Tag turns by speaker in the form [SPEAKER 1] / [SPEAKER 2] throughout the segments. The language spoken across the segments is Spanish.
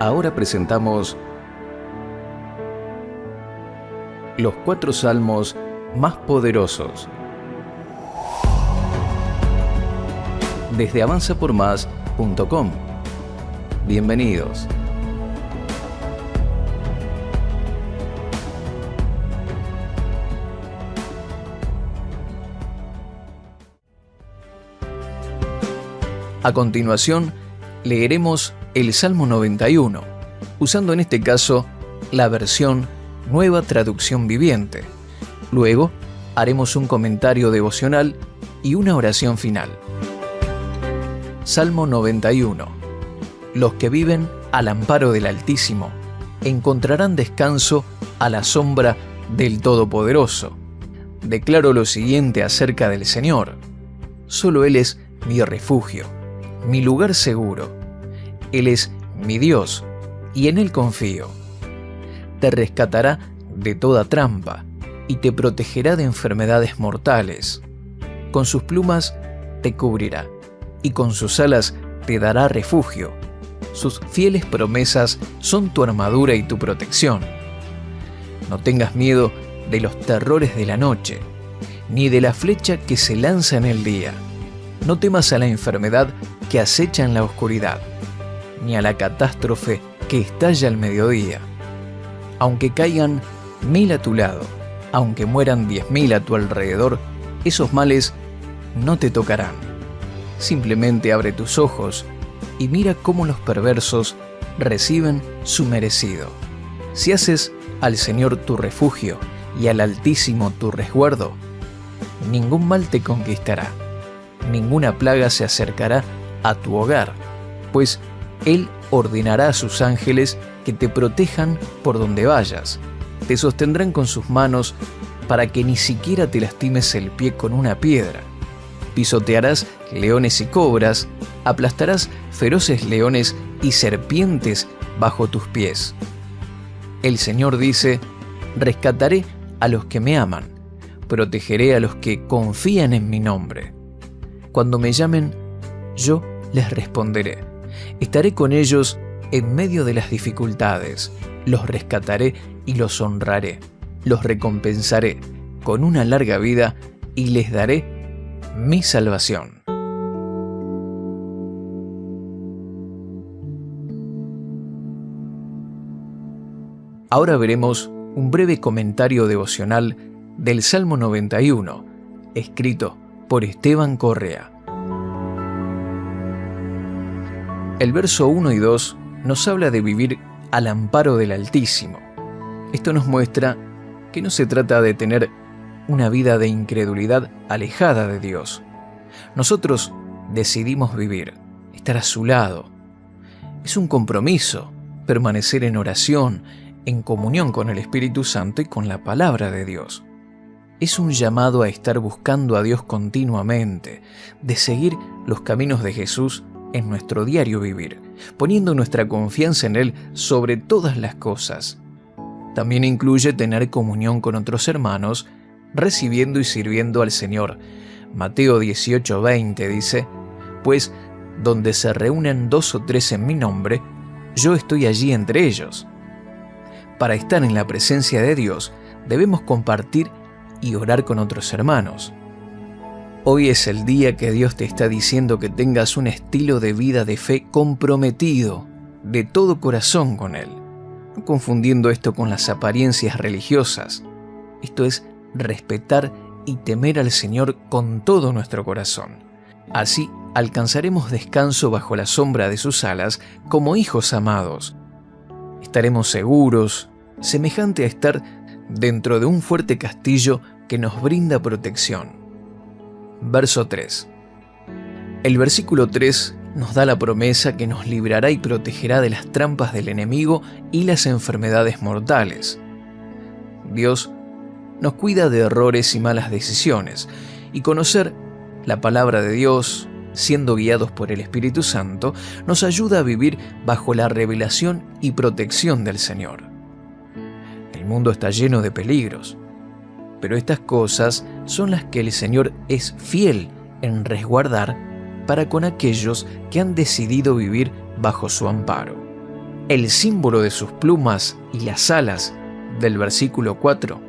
[SPEAKER 1] Ahora presentamos los 4 salmos más poderosos. Desde avanzapormás.com. Bienvenidos. A continuación, leeremos el Salmo 91, usando en este caso la versión Nueva Traducción Viviente. Luego, haremos un comentario devocional y una oración final. Salmo 91. Los que viven al amparo del Altísimo encontrarán descanso a la sombra del Todopoderoso. Declaro lo siguiente acerca del Señor. Solo Él es mi refugio, mi lugar seguro. Él es mi Dios, y en Él confío. Te rescatará de toda trampa, y te protegerá de enfermedades mortales. Con sus plumas te cubrirá, y con sus alas te dará refugio. Sus fieles promesas son tu armadura y tu protección. No tengas miedo de los terrores de la noche, ni de la flecha que se lanza en el día. No temas a la enfermedad que acecha en la oscuridad, ni a la catástrofe que estalla al mediodía. Aunque caigan 1000 a tu lado, aunque mueran 10.000 a tu alrededor, esos males no te tocarán. Simplemente abre tus ojos y mira cómo los perversos reciben su merecido. Si haces al Señor tu refugio y al Altísimo tu resguardo, ningún mal te conquistará, ninguna plaga se acercará a tu hogar, pues Él ordenará a sus ángeles que te protejan por donde vayas. Te sostendrán con sus manos para que ni siquiera te lastimes el pie con una piedra. Pisotearás leones y cobras, aplastarás feroces leones y serpientes bajo tus pies. El Señor dice: rescataré a los que me aman, protegeré a los que confían en mi nombre. Cuando me llamen, yo les responderé. Estaré con ellos en medio de las dificultades. Los rescataré y los honraré. Los recompensaré con una larga vida y les daré mi salvación. Ahora veremos un breve comentario devocional del Salmo 91, escrito por Esteban Correa. El verso 1 y 2 nos habla de vivir al amparo del Altísimo. Esto nos muestra que no se trata de tener una vida de incredulidad alejada de Dios. Nosotros decidimos vivir, estar a su lado. Es un compromiso permanecer en oración, en comunión con el Espíritu Santo y con la palabra de Dios. Es un llamado a estar buscando a Dios continuamente, de seguir los caminos de Jesús en nuestro diario vivir, poniendo nuestra confianza en Él sobre todas las cosas. También incluye tener comunión con otros hermanos, recibiendo y sirviendo al Señor. Mateo 18:20 dice: pues donde se reúnen 2 o 3 en mi nombre, yo estoy allí entre ellos. Para estar en la presencia de Dios, debemos compartir y orar con otros hermanos. Hoy es el día que Dios te está diciendo que tengas un estilo de vida de fe comprometido, de todo corazón con Él, no confundiendo esto con las apariencias religiosas. Esto es respetar y temer al Señor con todo nuestro corazón. Así alcanzaremos descanso bajo la sombra de sus alas como hijos amados. Estaremos seguros, semejante a estar dentro de un fuerte castillo que nos brinda protección. Verso 3. El versículo 3 nos da la promesa que nos librará y protegerá de las trampas del enemigo y las enfermedades mortales. Dios nos cuida de errores y malas decisiones, y conocer la palabra de Dios, siendo guiados por el Espíritu Santo, nos ayuda a vivir bajo la revelación y protección del Señor. El mundo está lleno de peligros, pero estas cosas son las que el Señor es fiel en resguardar para con aquellos que han decidido vivir bajo su amparo. el símbolo de sus plumas y las alas del versículo 4,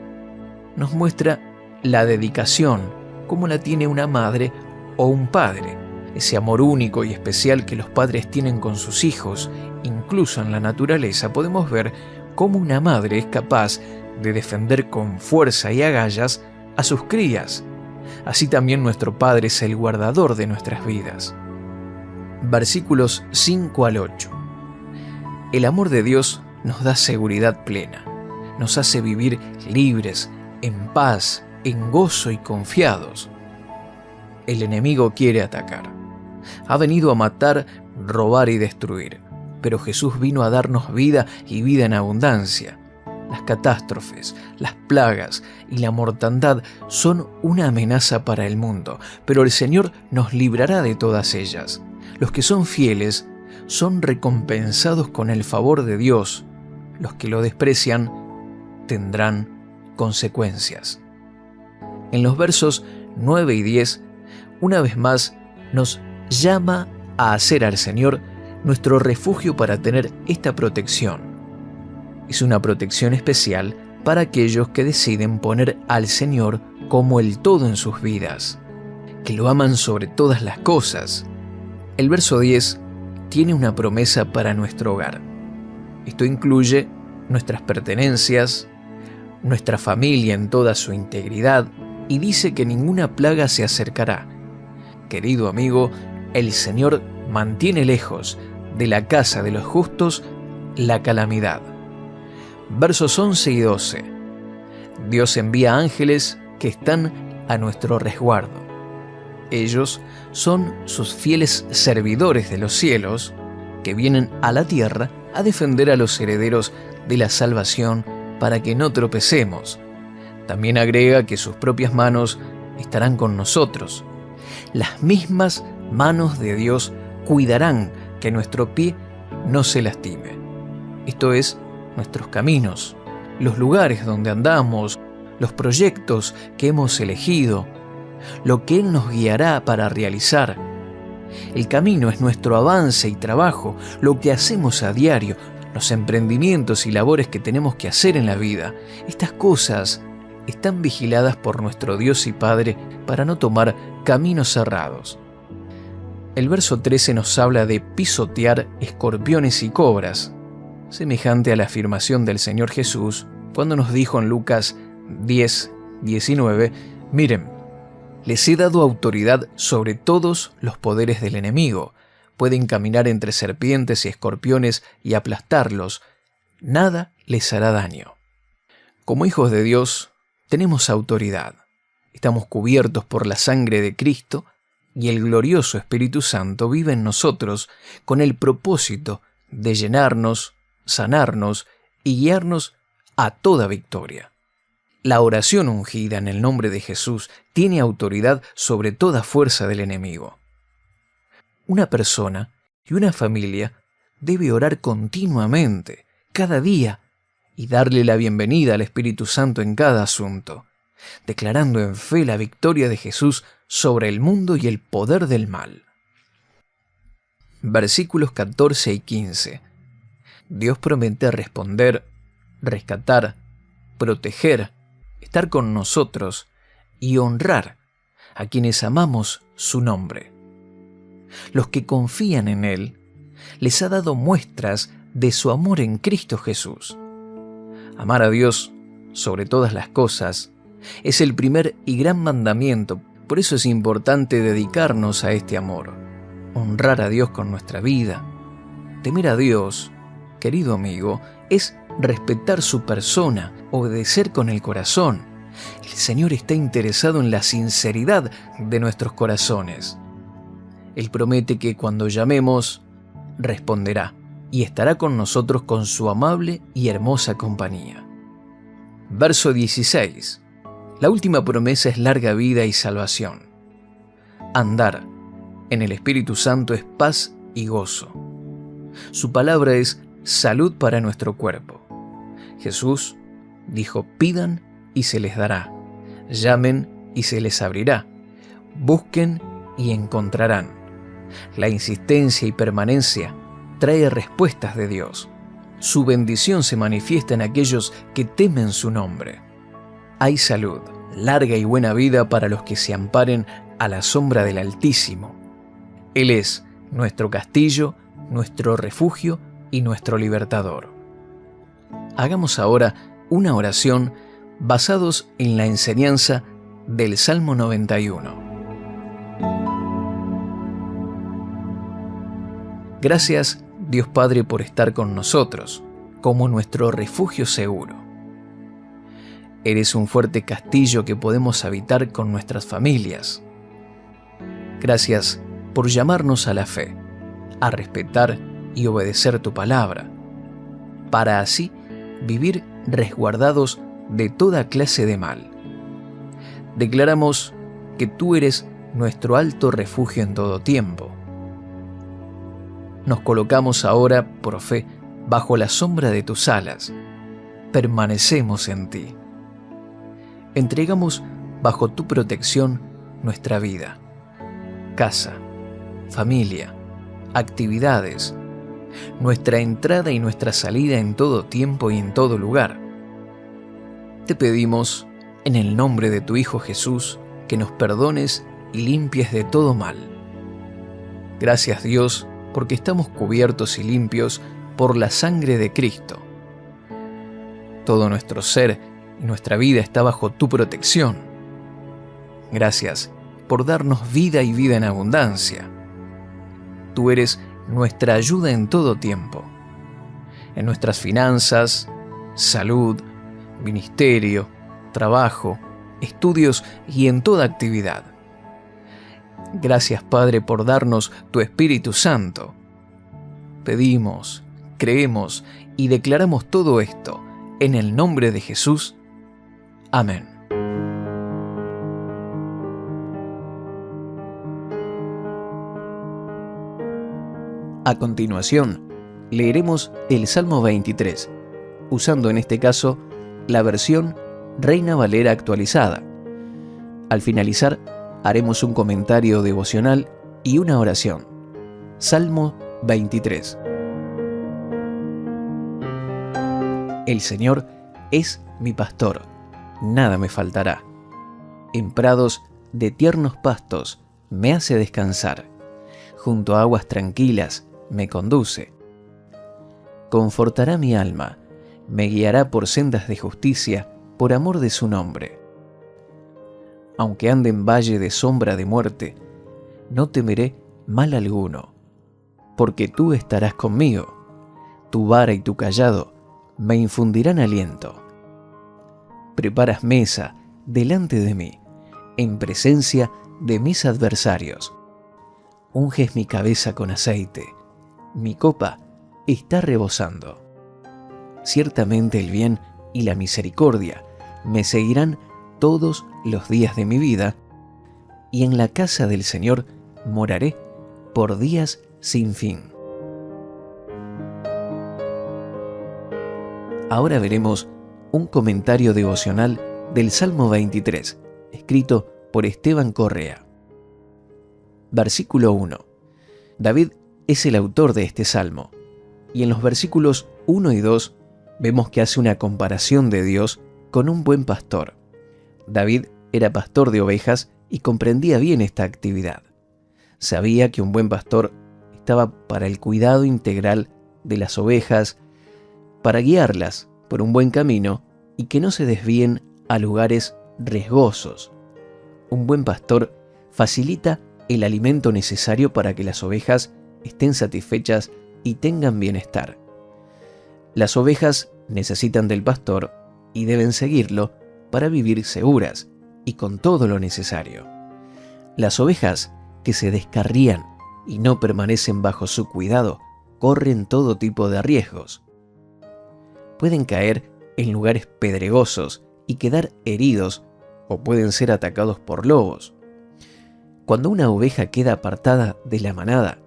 [SPEAKER 1] nos muestra la dedicación, como la tiene una madre o un padre, ese amor único y especial que los padres tienen con sus hijos. Incluso en la naturaleza podemos ver cómo una madre es capaz de defender con fuerza y agallas a sus crías. Así también nuestro Padre es el guardador de nuestras vidas. Versículos 5 al 8. El amor de Dios nos da seguridad plena, nos hace vivir libres, en paz, en gozo y confiados. El enemigo quiere atacar. Ha venido a matar, robar y destruir, pero Jesús vino a darnos vida y vida en abundancia. Las catástrofes, las plagas y la mortandad son una amenaza para el mundo, pero el Señor nos librará de todas ellas. Los que son fieles son recompensados con el favor de Dios. Los que lo desprecian tendrán consecuencias. En los versos 9 y 10, una vez más nos llama a hacer al Señor nuestro refugio para tener esta protección. Es una protección especial para aquellos que deciden poner al Señor como el todo en sus vidas, que lo aman sobre todas las cosas. El verso 10 tiene una promesa para nuestro hogar. Esto incluye nuestras pertenencias, nuestra familia en toda su integridad, y dice que ninguna plaga se acercará. Querido amigo, el Señor mantiene lejos de la casa de los justos la calamidad. Versos 11 y 12. Dios envía ángeles que están a nuestro resguardo. Ellos son sus fieles servidores de los cielos, que vienen a la tierra a defender a los herederos de la salvación para que no tropecemos. También agrega que sus propias manos estarán con nosotros. Las mismas manos de Dios cuidarán que nuestro pie no se lastime. Esto es, nuestros caminos, los lugares donde andamos, los proyectos que hemos elegido, lo que Él nos guiará para realizar. El camino es nuestro avance y trabajo, lo que hacemos a diario, los emprendimientos y labores que tenemos que hacer en la vida. Estas cosas están vigiladas por nuestro Dios y Padre para no tomar caminos cerrados. El verso 13 nos habla de pisotear escorpiones y cobras, semejante a la afirmación del Señor Jesús cuando nos dijo en Lucas 10:19, miren, les he dado autoridad sobre todos los poderes del enemigo, pueden caminar entre serpientes y escorpiones y aplastarlos, nada les hará daño. Como hijos de Dios, tenemos autoridad, estamos cubiertos por la sangre de Cristo y el glorioso Espíritu Santo vive en nosotros con el propósito de llenarnos, sanarnos y guiarnos a toda victoria. La oración ungida en el nombre de Jesús tiene autoridad sobre toda fuerza del enemigo. Una persona y una familia debe orar continuamente, cada día, y darle la bienvenida al Espíritu Santo en cada asunto, declarando en fe la victoria de Jesús sobre el mundo y el poder del mal. Versículos 14 y 15. Dios promete responder, rescatar, proteger, estar con nosotros y honrar a quienes amamos su nombre. Los que confían en Él, les ha dado muestras de su amor en Cristo Jesús. Amar a Dios sobre todas las cosas es el primer y gran mandamiento, por eso es importante dedicarnos a este amor, honrar a Dios con nuestra vida. Temer a Dios, querido amigo, es respetar su persona, obedecer con el corazón. El Señor está interesado en la sinceridad de nuestros corazones. Él promete que cuando llamemos, responderá y estará con nosotros con su amable y hermosa compañía. Verso 16. La última promesa es larga vida y salvación. Andar en el Espíritu Santo es paz y gozo. Su palabra es salud para nuestro cuerpo. Jesús dijo, pidan y se les dará, llamen y se les abrirá, busquen y encontrarán. La insistencia y permanencia trae respuestas de Dios. Su bendición se manifiesta en aquellos que temen su nombre. Hay salud, larga y buena vida para los que se amparen a la sombra del Altísimo. Él es nuestro castillo, nuestro refugio y nuestro libertador. Hagamos ahora una oración basados en la enseñanza del Salmo 91. Gracias, Dios Padre, por estar con nosotros, como nuestro refugio seguro. Eres un fuerte castillo que podemos habitar con nuestras familias. Gracias por llamarnos a la fe, a respetar y obedecer tu palabra, para así vivir resguardados de toda clase de mal. Declaramos que tú eres nuestro alto refugio en todo tiempo. Nos colocamos ahora, por fe, bajo la sombra de tus alas. Permanecemos en ti. Entregamos bajo tu protección nuestra vida, casa, familia, actividades, nuestra entrada y nuestra salida en todo tiempo y en todo lugar. Te pedimos, en el nombre de tu Hijo Jesús, que nos perdones y limpies de todo mal. Gracias, Dios, porque estamos cubiertos y limpios por la sangre de Cristo. Todo nuestro ser y nuestra vida está bajo tu protección. Gracias por darnos vida y vida en abundancia. Tú eres nuestra ayuda en todo tiempo, en nuestras finanzas, salud, ministerio, trabajo, estudios y en toda actividad. Gracias, Padre, por darnos tu Espíritu Santo. Pedimos, creemos y declaramos todo esto en el nombre de Jesús. Amén. A continuación, leeremos el Salmo 23, usando en este caso la versión Reina Valera actualizada. Al finalizar, haremos un comentario devocional y una oración. Salmo 23. El Señor es mi pastor, nada me faltará. En prados de tiernos pastos me hace descansar. Junto a aguas tranquilas me conduce. Confortará mi alma, me guiará por sendas de justicia, por amor de su nombre. Aunque ande en valle de sombra de muerte, no temeré mal alguno, porque tú estarás conmigo. Tu vara y tu cayado me infundirán aliento. Preparas mesa delante de mí, en presencia de mis adversarios. Unges mi cabeza con aceite, mi copa está rebosando. Ciertamente el bien y la misericordia me seguirán todos los días de mi vida, y en la casa del Señor moraré por días sin fin. Ahora veremos un comentario devocional del Salmo 23, escrito por Esteban Correa. Versículo 1. David es el autor de este salmo, y en los versículos 1 y 2 vemos que hace una comparación de Dios con un buen pastor. David era pastor de ovejas y comprendía bien esta actividad. Sabía que un buen pastor estaba para el cuidado integral de las ovejas, para guiarlas por un buen camino y que no se desvíen a lugares riesgosos. Un buen pastor facilita el alimento necesario para que las ovejas estén satisfechas y tengan bienestar. Las ovejas necesitan del pastor y deben seguirlo para vivir seguras y con todo lo necesario. Las ovejas que se descarrían y no permanecen bajo su cuidado corren todo tipo de riesgos. Pueden caer en lugares pedregosos y quedar heridos, o pueden ser atacados por lobos. Cuando una oveja queda apartada de la manada,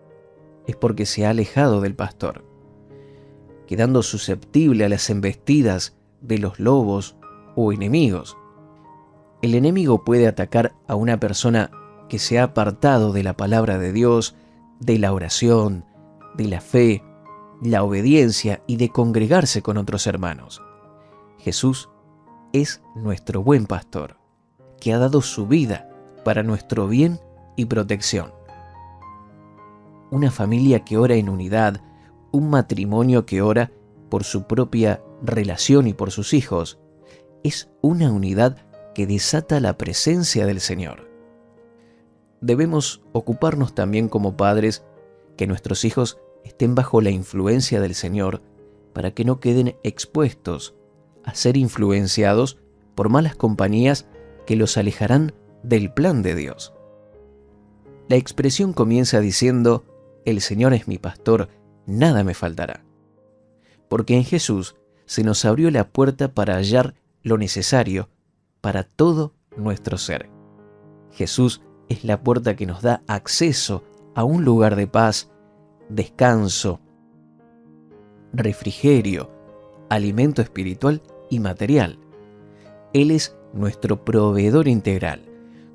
[SPEAKER 1] es porque se ha alejado del pastor, quedando susceptible a las embestidas de los lobos o enemigos. El enemigo puede atacar a una persona que se ha apartado de la palabra de Dios, de la oración, de la fe, la obediencia y de congregarse con otros hermanos. Jesús es nuestro buen pastor, que ha dado su vida para nuestro bien y protección. Una familia que ora en unidad, un matrimonio que ora por su propia relación y por sus hijos, es una unidad que desata la presencia del Señor. Debemos ocuparnos también como padres que nuestros hijos estén bajo la influencia del Señor para que no queden expuestos a ser influenciados por malas compañías que los alejarán del plan de Dios. La expresión comienza diciendo: el Señor es mi pastor, nada me faltará. Porque en Jesús se nos abrió la puerta para hallar lo necesario para todo nuestro ser. Jesús es la puerta que nos da acceso a un lugar de paz, descanso, refrigerio, alimento espiritual y material. Él es nuestro proveedor integral.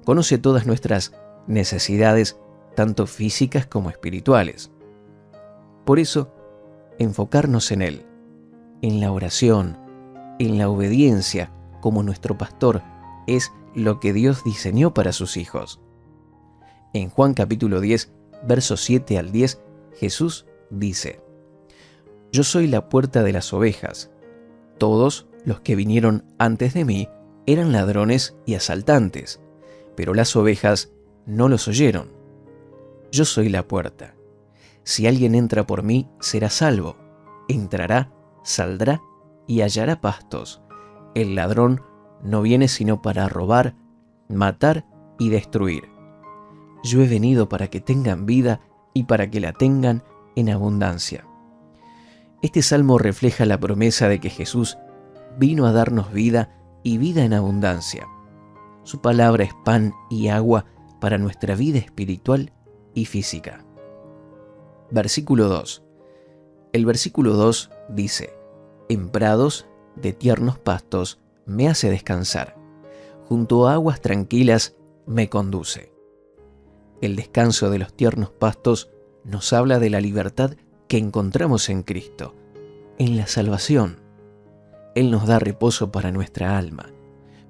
[SPEAKER 1] Conoce todas nuestras necesidades, tanto físicas como espirituales. Por eso, enfocarnos en Él, en la oración, en la obediencia como nuestro pastor, es lo que Dios diseñó para sus hijos. En Juan capítulo 10, versos 7 al 10, Jesús dice: Yo soy la puerta de las ovejas. Todos los que vinieron antes de mí eran ladrones y asaltantes, pero las ovejas no los oyeron. Yo soy la puerta. Si alguien entra por mí, será salvo. Entrará, saldrá y hallará pastos. El ladrón no viene sino para robar, matar y destruir. Yo he venido para que tengan vida y para que la tengan en abundancia. Este salmo refleja la promesa de que Jesús vino a darnos vida y vida en abundancia. Su palabra es pan y agua para nuestra vida espiritual y física. Versículo 2. El versículo 2 dice: En prados de tiernos pastos me hace descansar, junto a aguas tranquilas me conduce. El descanso de los tiernos pastos nos habla de la libertad que encontramos en Cristo, en la salvación. Él nos da reposo para nuestra alma,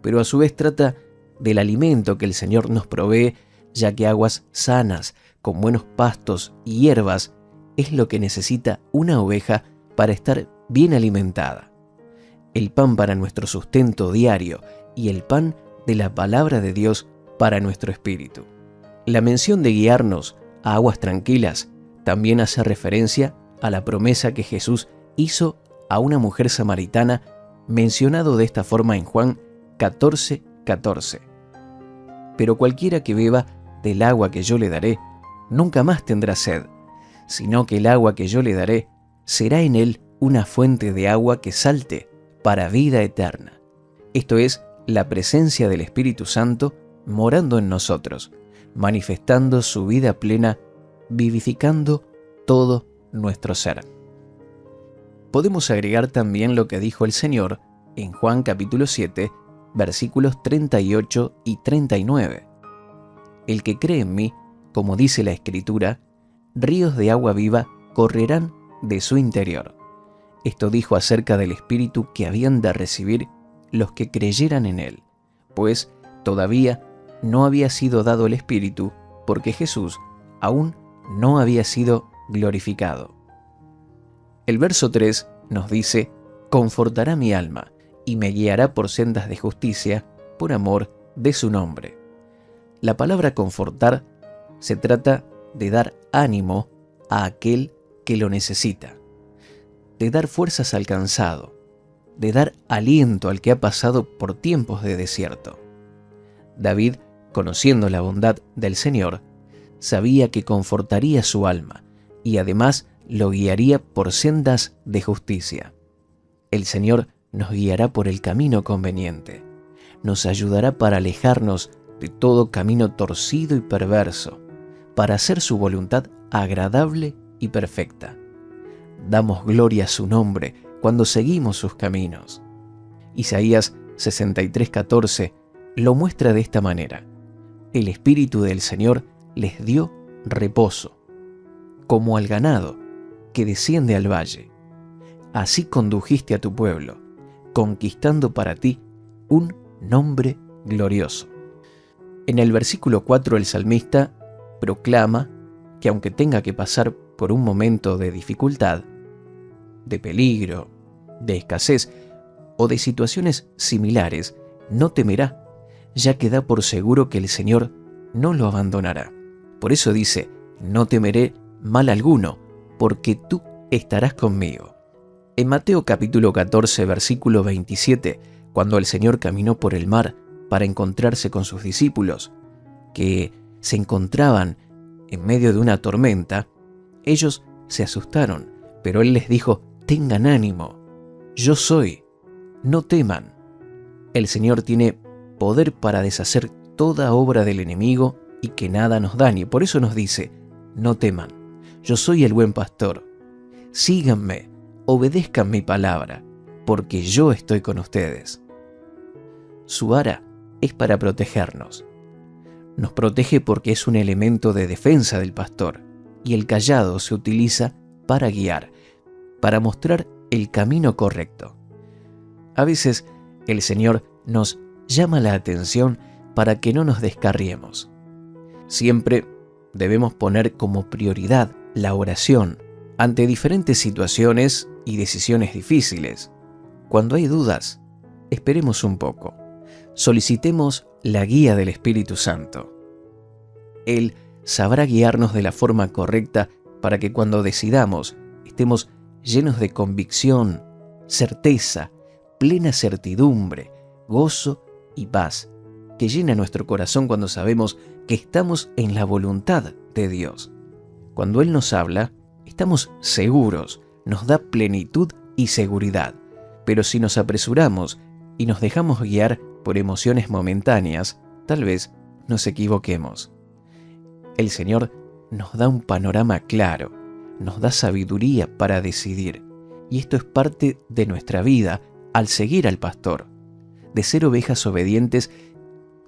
[SPEAKER 1] pero a su vez trata del alimento que el Señor nos provee, ya que aguas sanas, con buenos pastos y hierbas, es lo que necesita una oveja para estar bien alimentada. El pan para nuestro sustento diario y el pan de la palabra de Dios para nuestro espíritu. La mención de guiarnos a aguas tranquilas también hace referencia a la promesa que Jesús hizo a una mujer samaritana, mencionado de esta forma en Juan 14:14. Pero cualquiera que beba del agua que yo le daré, nunca más tendrá sed, sino que el agua que yo le daré será en él una fuente de agua que salte para vida eterna. Esto es la presencia del Espíritu Santo morando en nosotros, manifestando su vida plena, vivificando todo nuestro ser. Podemos agregar también lo que dijo el Señor en Juan capítulo 7, versículos 38 y 39. El que cree en mí, como dice la Escritura, ríos de agua viva correrán de su interior. Esto dijo acerca del Espíritu que habían de recibir los que creyeran en Él, pues todavía no había sido dado el Espíritu porque Jesús aún no había sido glorificado. El verso 3 nos dice: confortará mi alma y me guiará por sendas de justicia por amor de su nombre. La palabra confortar se trata de dar ánimo a aquel que lo necesita, de dar fuerzas al cansado, de dar aliento al que ha pasado por tiempos de desierto. David, conociendo la bondad del Señor, sabía que confortaría su alma y además lo guiaría por sendas de justicia. El Señor nos guiará por el camino conveniente, nos ayudará para alejarnos de todo camino torcido y perverso, para hacer su voluntad agradable y perfecta. Damos gloria a su nombre cuando seguimos sus caminos. Isaías 63:14 lo muestra de esta manera: el Espíritu del Señor les dio reposo, como al ganado que desciende al valle. Así condujiste a tu pueblo, conquistando para ti un nombre glorioso. En el versículo 4 el salmista proclama que aunque tenga que pasar por un momento de dificultad, de peligro, de escasez o de situaciones similares, no temerá, ya que da por seguro que el Señor no lo abandonará. Por eso dice, no temeré mal alguno, porque tú estarás conmigo. En Mateo capítulo 14, versículo 27, cuando el Señor caminó por el mar para encontrarse con sus discípulos, que se encontraban en medio de una tormenta, ellos se asustaron, pero Él les dijo, tengan ánimo, yo soy, no teman. El Señor tiene poder para deshacer toda obra del enemigo y que nada nos dañe. Por eso nos dice, no teman, yo soy el buen pastor, síganme, obedezcan mi palabra, porque yo estoy con ustedes. Su vara es para protegernos. Nos protege porque es un elemento de defensa del pastor, y el cayado se utiliza para guiar, para mostrar el camino correcto. A veces el Señor nos llama la atención para que no nos descarriemos. Siempre debemos poner como prioridad la oración ante diferentes situaciones y decisiones difíciles. Cuando hay dudas, esperemos un poco. Solicitemos la guía del Espíritu Santo. Él sabrá guiarnos de la forma correcta para que cuando decidamos estemos llenos de convicción, certeza, plena certidumbre, gozo y paz, que llena nuestro corazón cuando sabemos que estamos en la voluntad de Dios. Cuando Él nos habla, estamos seguros, nos da plenitud y seguridad. Pero si nos apresuramos y nos dejamos guiar por emociones momentáneas, tal vez nos equivoquemos. El Señor nos da un panorama claro, nos da sabiduría para decidir, y esto es parte de nuestra vida al seguir al pastor, de ser ovejas obedientes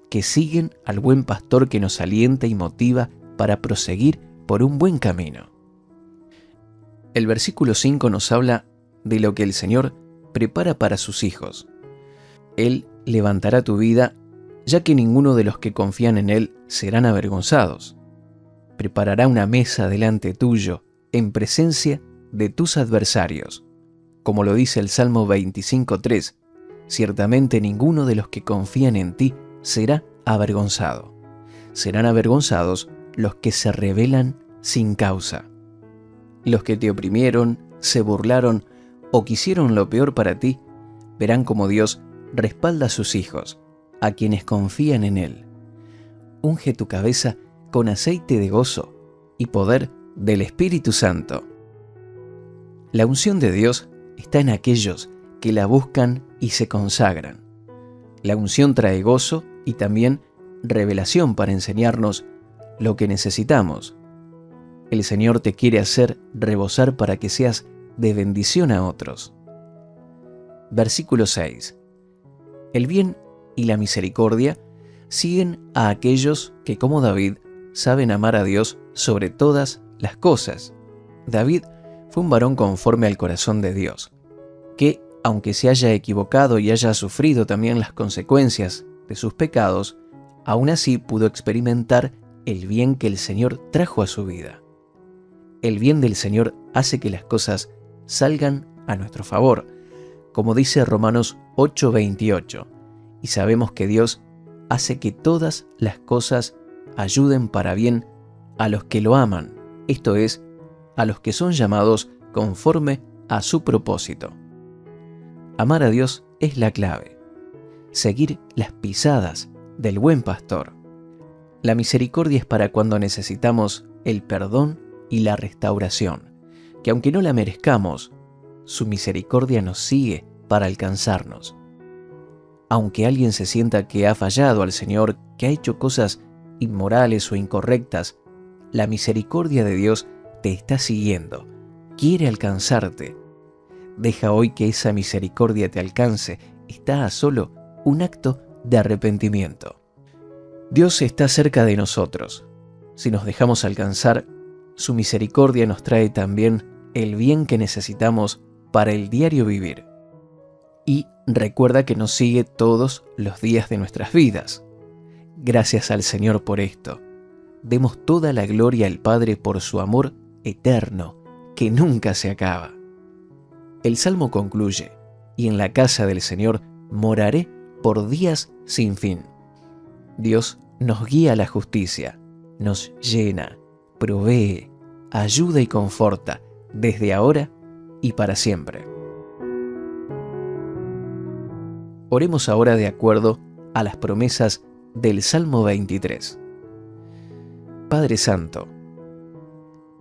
[SPEAKER 1] que siguen al buen pastor que nos alienta y motiva para proseguir por un buen camino. El versículo 5 nos habla de lo que el Señor prepara para sus hijos. Él levantará tu vida, ya que ninguno de los que confían en Él serán avergonzados. Preparará una mesa delante tuyo, en presencia de tus adversarios. Como lo dice el Salmo 25:3, ciertamente ninguno de los que confían en ti será avergonzado. Serán avergonzados los que se rebelan sin causa. Los que te oprimieron, se burlaron o quisieron lo peor para ti, verán como Dios respalda a sus hijos, a quienes confían en Él. Unge tu cabeza con aceite de gozo y poder del Espíritu Santo. La unción de Dios está en aquellos que la buscan y se consagran. La unción trae gozo y también revelación para enseñarnos lo que necesitamos. El Señor te quiere hacer rebosar para que seas de bendición a otros. Versículo 6. El bien y la misericordia siguen a aquellos que, como David, saben amar a Dios sobre todas las cosas. David fue un varón conforme al corazón de Dios, que, aunque se haya equivocado y haya sufrido también las consecuencias de sus pecados, aún así pudo experimentar el bien que el Señor trajo a su vida. El bien del Señor hace que las cosas salgan a nuestro favor, como dice Romanos 8:28, y sabemos que Dios hace que todas las cosas ayuden para bien a los que lo aman, esto es, a los que son llamados conforme a su propósito. Amar a Dios es la clave. Seguir las pisadas del buen pastor. La misericordia es para cuando necesitamos el perdón y la restauración, que aunque no la merezcamos, su misericordia nos sigue para alcanzarnos. Aunque alguien se sienta que ha fallado al Señor, que ha hecho cosas inmorales o incorrectas, la misericordia de Dios te está siguiendo, quiere alcanzarte. Deja hoy que esa misericordia te alcance, está a solo un acto de arrepentimiento. Dios está cerca de nosotros. Si nos dejamos alcanzar, su misericordia nos trae también el bien que necesitamos para el diario vivir. Y recuerda que nos sigue todos los días de nuestras vidas. Gracias al Señor por esto. Demos toda la gloria al Padre por su amor eterno, que nunca se acaba. El Salmo concluye: y en la casa del Señor moraré por días sin fin. Dios nos guía a la justicia, nos llena, provee, ayuda y conforta, desde ahora y para siempre. Oremos ahora de acuerdo a las promesas del Salmo 23. Padre Santo,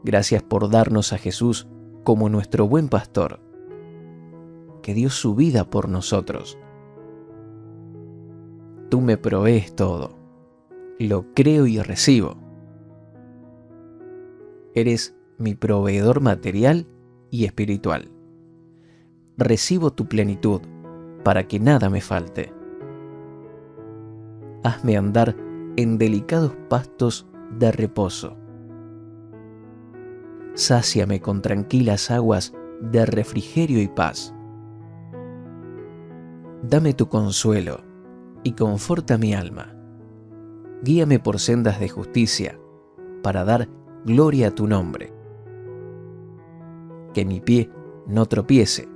[SPEAKER 1] gracias por darnos a Jesús como nuestro buen pastor, que dio su vida por nosotros. Tú me provees todo, lo creo y recibo. Eres mi proveedor material y espiritual. Recibo tu plenitud para que nada me falte. Hazme andar en delicados pastos de reposo. Sáciame con tranquilas aguas de refrigerio y paz. Dame tu consuelo y conforta mi alma. Guíame por sendas de justicia para dar gloria a tu nombre. Que mi pie no tropiece.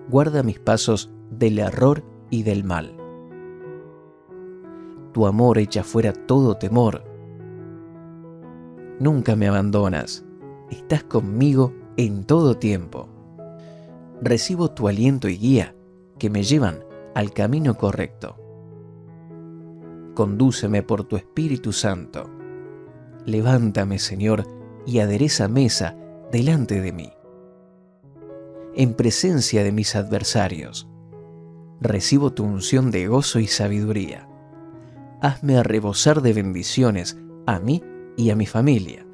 [SPEAKER 1] Guarda mis pasos del error y del mal. Tu amor echa fuera todo temor. Nunca me abandonas. Estás conmigo en todo tiempo. Recibo tu aliento y guía que me llevan al camino correcto. Condúceme por tu Espíritu Santo. Levántame, Señor, y adereza mesa delante de mí. En presencia de mis adversarios, recibo tu unción de gozo y sabiduría. Hazme rebosar de bendiciones a mí y a mi familia.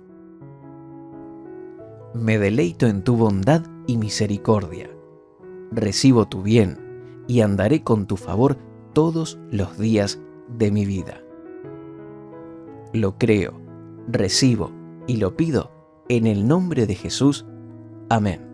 [SPEAKER 1] Me deleito en tu bondad y misericordia. Recibo tu bien y andaré con tu favor todos los días de mi vida. Lo creo, recibo y lo pido en el nombre de Jesús. Amén.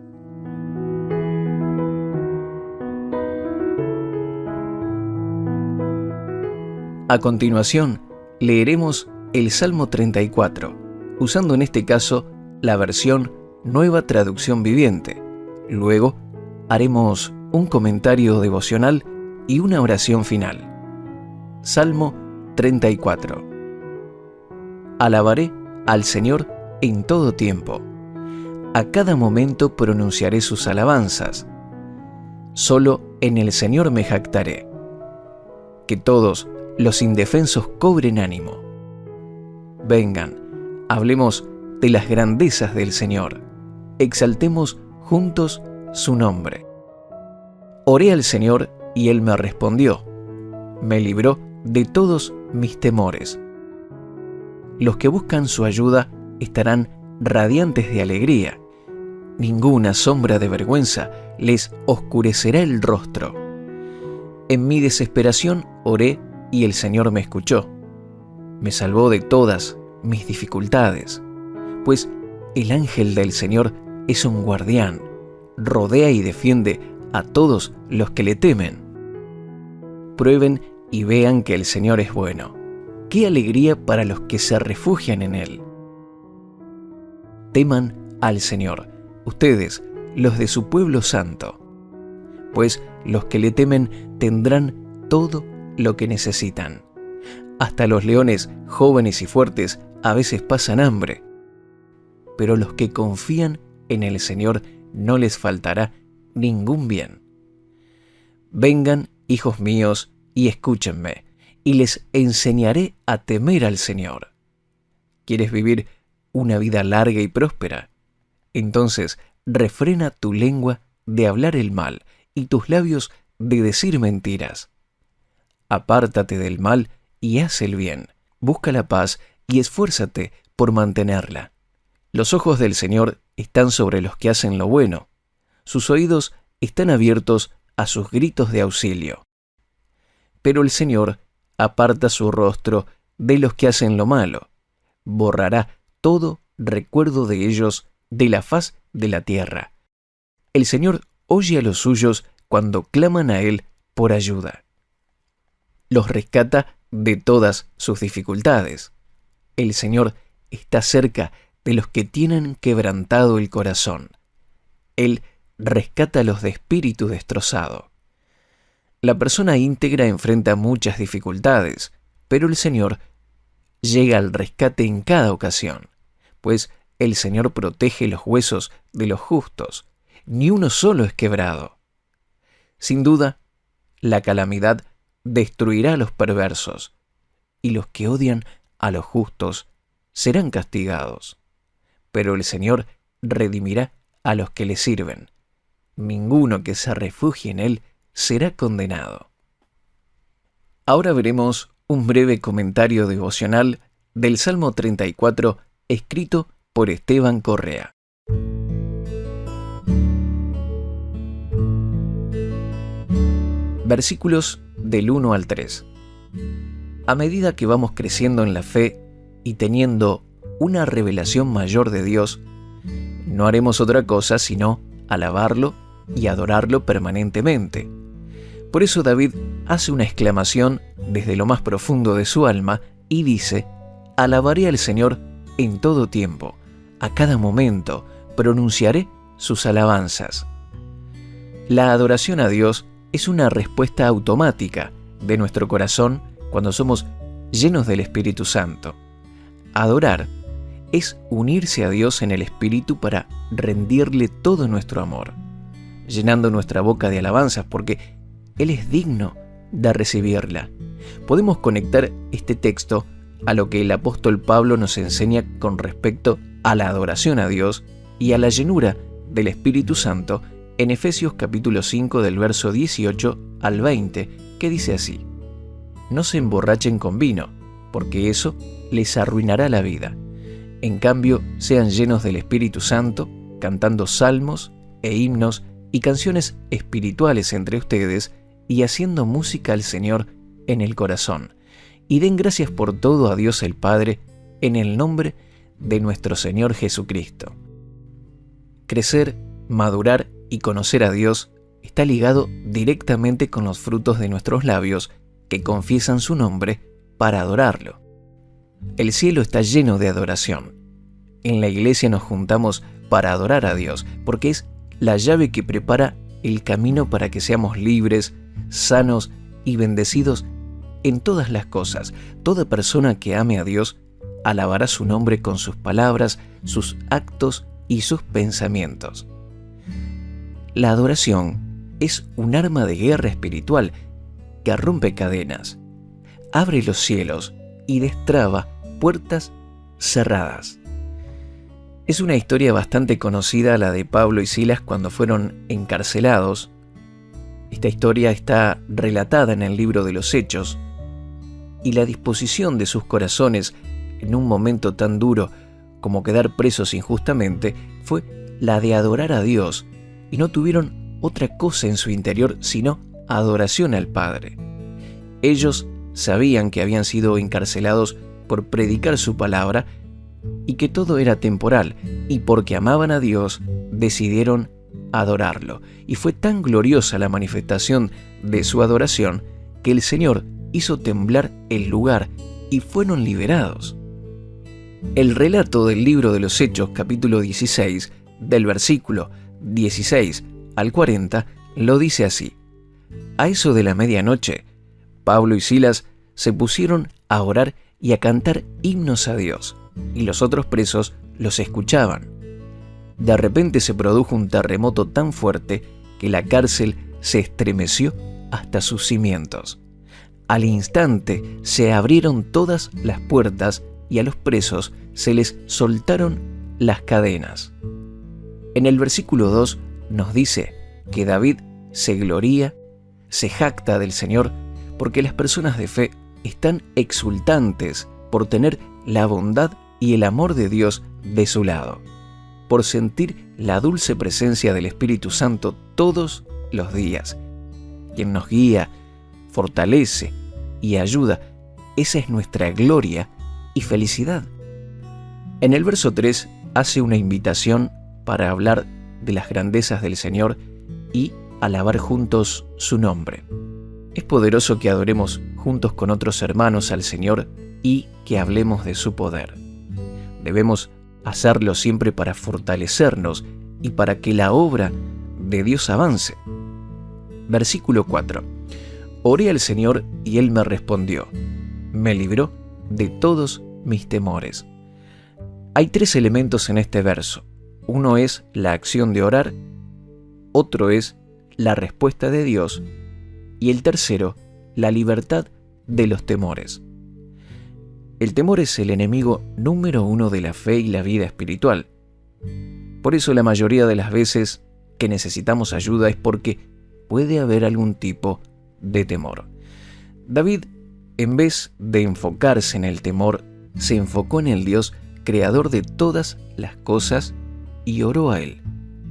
[SPEAKER 1] A continuación, leeremos el Salmo 34, usando en este caso la versión Nueva Traducción Viviente. Luego, haremos un comentario devocional y una oración final. Salmo 34. Alabaré al Señor en todo tiempo. A cada momento pronunciaré sus alabanzas. Solo en el Señor me jactaré. Que todos los indefensos cobren ánimo. Vengan, hablemos de las grandezas del Señor. Exaltemos juntos su nombre. Oré al Señor y Él me respondió. Me libró de todos mis temores. Los que buscan su ayuda estarán radiantes de alegría. Ninguna sombra de vergüenza les oscurecerá el rostro. En mi desesperación oré y el Señor me escuchó. Me salvó de todas mis dificultades, pues el ángel del Señor es un guardián, rodea y defiende a todos los que le temen. Prueben y vean que el Señor es bueno. ¡Qué alegría para los que se refugian en Él! Teman al Señor, ustedes, los de su pueblo santo, pues los que le temen tendrán todo lo que necesitan. Hasta los leones jóvenes y fuertes a veces pasan hambre, pero los que confían en el Señor no les faltará ningún bien. Vengan, hijos míos, y escúchenme, y les enseñaré a temer al Señor. ¿Quieres vivir una vida larga y próspera? Entonces refrena tu lengua de hablar el mal y tus labios de decir mentiras. Apártate del mal y haz el bien. Busca la paz y esfuérzate por mantenerla. Los ojos del Señor están sobre los que hacen lo bueno. Sus oídos están abiertos a sus gritos de auxilio. Pero el Señor aparta su rostro de los que hacen lo malo. Borrará todo recuerdo de ellos de la faz de la tierra. El Señor oye a los suyos cuando claman a Él por ayuda. Los rescata de todas sus dificultades. El Señor está cerca de los que tienen quebrantado el corazón. Él rescata a los de espíritu destrozado. La persona íntegra enfrenta muchas dificultades, pero el Señor llega al rescate en cada ocasión, pues el Señor protege los huesos de los justos, ni uno solo es quebrado. Sin duda, la calamidad destruirá a los perversos, y los que odian a los justos serán castigados. Pero el Señor redimirá a los que le sirven. Ninguno que se refugie en Él será condenado. Ahora veremos un breve comentario devocional del Salmo 34, escrito por Esteban Correa. Versículos del 1 al 3. A medida que vamos creciendo en la fe y teniendo una revelación mayor de Dios, no haremos otra cosa sino alabarlo y adorarlo permanentemente. Por eso David hace una exclamación desde lo más profundo de su alma y dice: alabaré al Señor en todo tiempo, a cada momento pronunciaré sus alabanzas. La adoración a Dios es una respuesta automática de nuestro corazón cuando somos llenos del Espíritu Santo. Adorar es unirse a Dios en el Espíritu para rendirle todo nuestro amor, llenando nuestra boca de alabanzas porque Él es digno de recibirla. Podemos conectar este texto a lo que el apóstol Pablo nos enseña con respecto a la adoración a Dios y a la llenura del Espíritu Santo en Efesios capítulo 5 del verso 18 al 20, que dice así: no se emborrachen con vino, porque eso les arruinará la vida. En cambio, sean llenos del Espíritu Santo, cantando salmos e himnos y canciones espirituales entre ustedes y haciendo música al Señor en el corazón. Y den gracias por todo a Dios el Padre, en el nombre de nuestro Señor Jesucristo. Crecer, madurar y conocer a Dios está ligado directamente con los frutos de nuestros labios que confiesan su nombre para adorarlo. El cielo está lleno de adoración. En la iglesia nos juntamos para adorar a Dios, porque es la llave que prepara el camino para que seamos libres, sanos y bendecidos en todas las cosas. Toda persona que ame a Dios alabará su nombre con sus palabras, sus actos y sus pensamientos. La adoración es un arma de guerra espiritual que rompe cadenas, abre los cielos y destraba puertas cerradas. Es una historia bastante conocida la de Pablo y Silas cuando fueron encarcelados. Esta historia está relatada en el libro de los Hechos, y la disposición de sus corazones en un momento tan duro como quedar presos injustamente fue la de adorar a Dios, y no tuvieron otra cosa en su interior sino adoración al Padre. Ellos sabían que habían sido encarcelados por predicar su palabra y que todo era temporal, y porque amaban a Dios decidieron adorarlo. Y fue tan gloriosa la manifestación de su adoración que el Señor hizo temblar el lugar y fueron liberados. El relato del libro de los Hechos, capítulo 16, del versículo 16 al 40, lo dice así: a eso de la medianoche, Pablo y Silas se pusieron a orar y a cantar himnos a Dios, y los otros presos los escuchaban. De repente se produjo un terremoto tan fuerte que la cárcel se estremeció hasta sus cimientos. Al instante se abrieron todas las puertas y a los presos se les soltaron las cadenas. En el versículo 2 nos dice que David se gloría, se jacta del Señor, porque las personas de fe están exultantes por tener la bondad y el amor de Dios de su lado, por sentir la dulce presencia del Espíritu Santo todos los días, quien nos guía, fortalece y ayuda. Esa es nuestra gloria y felicidad. En el verso 3 hace una invitación para hablar de las grandezas del Señor y alabar juntos su nombre. Es poderoso que adoremos juntos con otros hermanos al Señor y que hablemos de su poder. Debemos hacerlo siempre para fortalecernos y para que la obra de Dios avance. Versículo 4. Oré al Señor y Él me respondió. Me libró de todos mis temores. Hay 3 elementos en este verso. Uno es la acción de orar, otro es la respuesta de Dios y el tercero, la libertad de los temores. El temor es el enemigo número 1 de la fe y la vida espiritual. Por eso la mayoría de las veces que necesitamos ayuda es porque puede haber algún tipo de temor. David, en vez de enfocarse en el temor, se enfocó en el Dios creador de todas las cosas y oró a Él,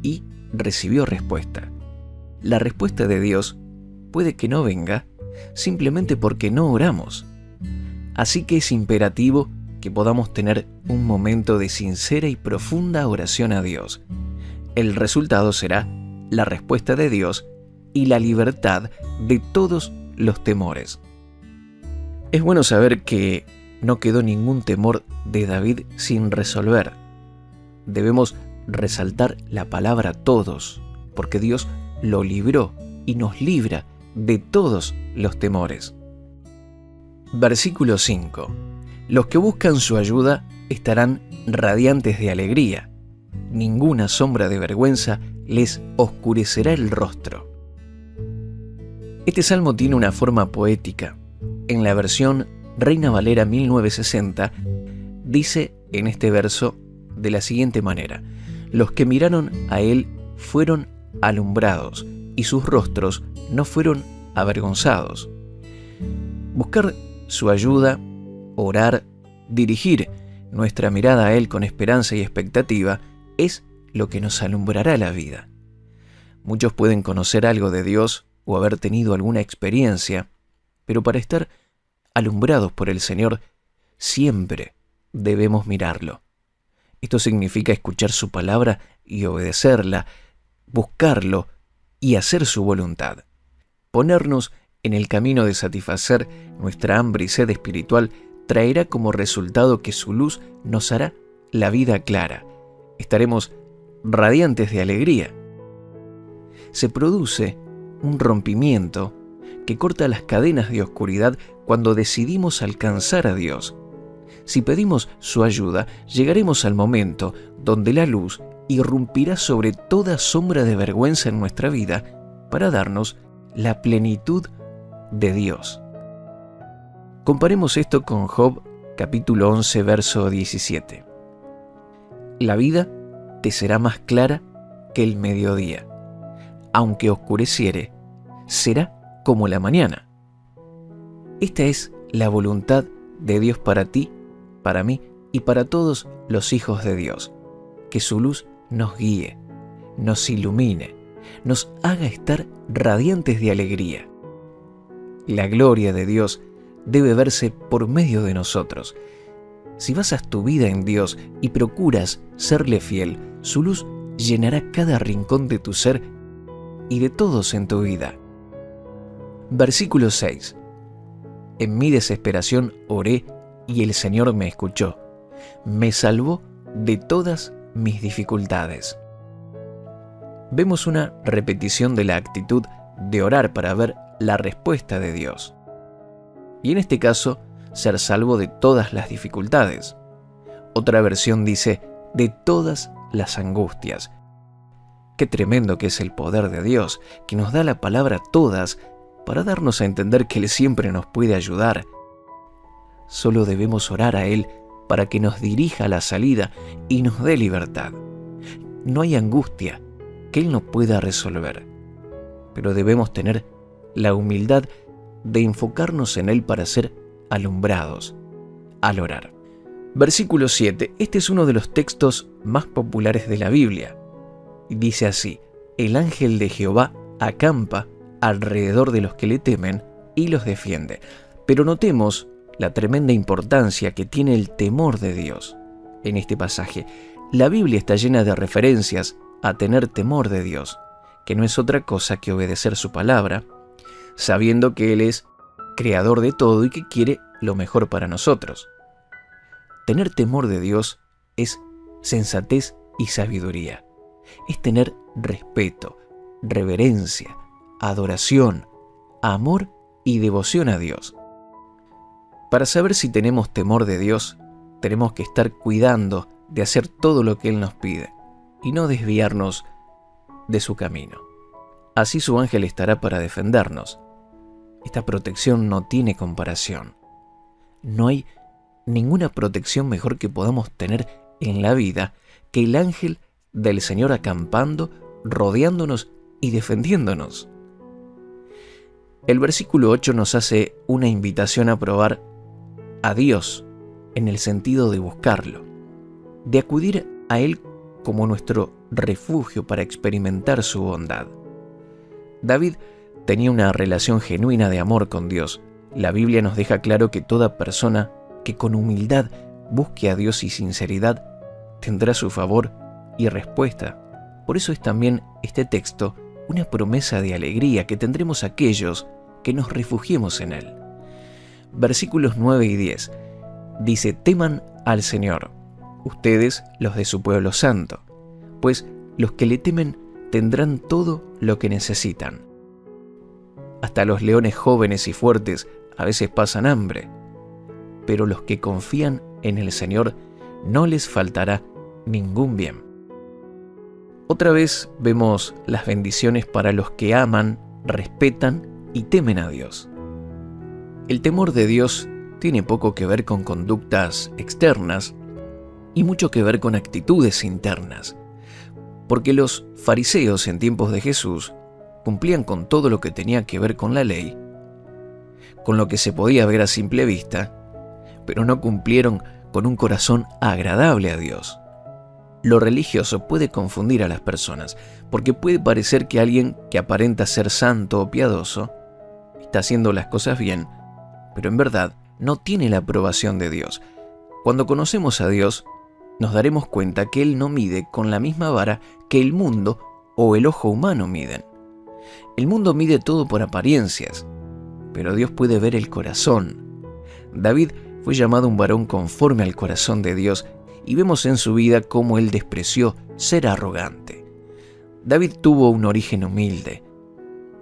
[SPEAKER 1] y recibió respuesta. La respuesta de Dios puede que no venga simplemente porque no oramos. Así que es imperativo que podamos tener un momento de sincera y profunda oración a Dios. El resultado será la respuesta de Dios y la libertad de todos los temores. Es bueno saber que no quedó ningún temor de David sin resolver. Debemos resaltar la palabra todos, porque Dios lo libró y nos libra de todos los temores. Versículo 5. Los que buscan su ayuda estarán radiantes de alegría. Ninguna sombra de vergüenza les oscurecerá el rostro. Este salmo tiene una forma poética. En la versión Reina Valera 1960 dice en este verso de la siguiente manera: los que miraron a él fueron alumbrados y sus rostros no fueron avergonzados. Buscar su ayuda, orar, dirigir nuestra mirada a él con esperanza y expectativa es lo que nos alumbrará la vida. Muchos pueden conocer algo de Dios o haber tenido alguna experiencia, pero para estar alumbrados por el Señor siempre debemos mirarlo. Esto significa escuchar su palabra y obedecerla, buscarlo y hacer su voluntad. Ponernos en el camino de satisfacer nuestra hambre y sed espiritual traerá como resultado que su luz nos hará la vida clara. Estaremos radiantes de alegría. Se produce un rompimiento que corta las cadenas de oscuridad cuando decidimos alcanzar a Dios. Si pedimos su ayuda, llegaremos al momento donde la luz irrumpirá sobre toda sombra de vergüenza en nuestra vida para darnos la plenitud de Dios. Comparemos esto con Job, capítulo 11, verso 17. La vida te será más clara que el mediodía. Aunque oscureciere, será como la mañana. Esta es la voluntad de Dios para ti, para mí y para todos los hijos de Dios. Que su luz nos guíe, nos ilumine, nos haga estar radiantes de alegría. La gloria de Dios debe verse por medio de nosotros. Si basas tu vida en Dios y procuras serle fiel, su luz llenará cada rincón de tu ser y de todos en tu vida. Versículo 6. En mi desesperación oré y el Señor me escuchó. Me salvó de todas mis dificultades. Vemos una repetición de la actitud de orar para ver la respuesta de Dios. Y en este caso, ser salvo de todas las dificultades. Otra versión dice, de todas las angustias. Qué tremendo que es el poder de Dios, que nos da la palabra todas para darnos a entender que Él siempre nos puede ayudar. Solo debemos orar a Él para que nos dirija a la salida y nos dé libertad. No hay angustia que Él no pueda resolver, pero debemos tener la humildad de enfocarnos en Él para ser alumbrados al orar. Versículo 7. Este es uno de los textos más populares de la Biblia. Dice así: el ángel de Jehová acampa alrededor de los que le temen y los defiende. Pero notemos la tremenda importancia que tiene el temor de Dios en este pasaje. La Biblia está llena de referencias a tener temor de Dios, que no es otra cosa que obedecer su palabra, sabiendo que Él es creador de todo y que quiere lo mejor para nosotros. Tener temor de Dios es sensatez y sabiduría. Es tener respeto, reverencia, adoración, amor y devoción a Dios. Para saber si tenemos temor de Dios, tenemos que estar cuidando de hacer todo lo que Él nos pide y no desviarnos de su camino. Así su ángel estará para defendernos. Esta protección no tiene comparación. No hay ninguna protección mejor que podamos tener en la vida que el ángel del Señor acampando, rodeándonos y defendiéndonos. El versículo 8 nos hace una invitación a probar a Dios en el sentido de buscarlo, de acudir a Él como nuestro refugio para experimentar su bondad. David tenía una relación genuina de amor con Dios. La Biblia nos deja claro que toda persona que con humildad busque a Dios y sinceridad tendrá su favor y respuesta. Por eso es también este texto una promesa de alegría que tendremos aquellos que nos refugiemos en Él. Versículos 9 y 10 dice: teman al Señor, ustedes los de su pueblo santo, pues los que le temen tendrán todo lo que necesitan. Hasta los leones jóvenes y fuertes a veces pasan hambre, pero los que confían en el Señor no les faltará ningún bien. Otra vez vemos las bendiciones para los que aman, respetan y temen a Dios. El temor de Dios tiene poco que ver con conductas externas y mucho que ver con actitudes internas, porque los fariseos en tiempos de Jesús cumplían con todo lo que tenía que ver con la ley, con lo que se podía ver a simple vista, pero no cumplieron con un corazón agradable a Dios. Lo religioso puede confundir a las personas, porque puede parecer que alguien que aparenta ser santo o piadoso está haciendo las cosas bien, pero en verdad no tiene la aprobación de Dios. Cuando conocemos a Dios, nos daremos cuenta que Él no mide con la misma vara que el mundo o el ojo humano miden. El mundo mide todo por apariencias, pero Dios puede ver el corazón. David fue llamado un varón conforme al corazón de Dios, y vemos en su vida cómo él despreció ser arrogante. David tuvo un origen humilde.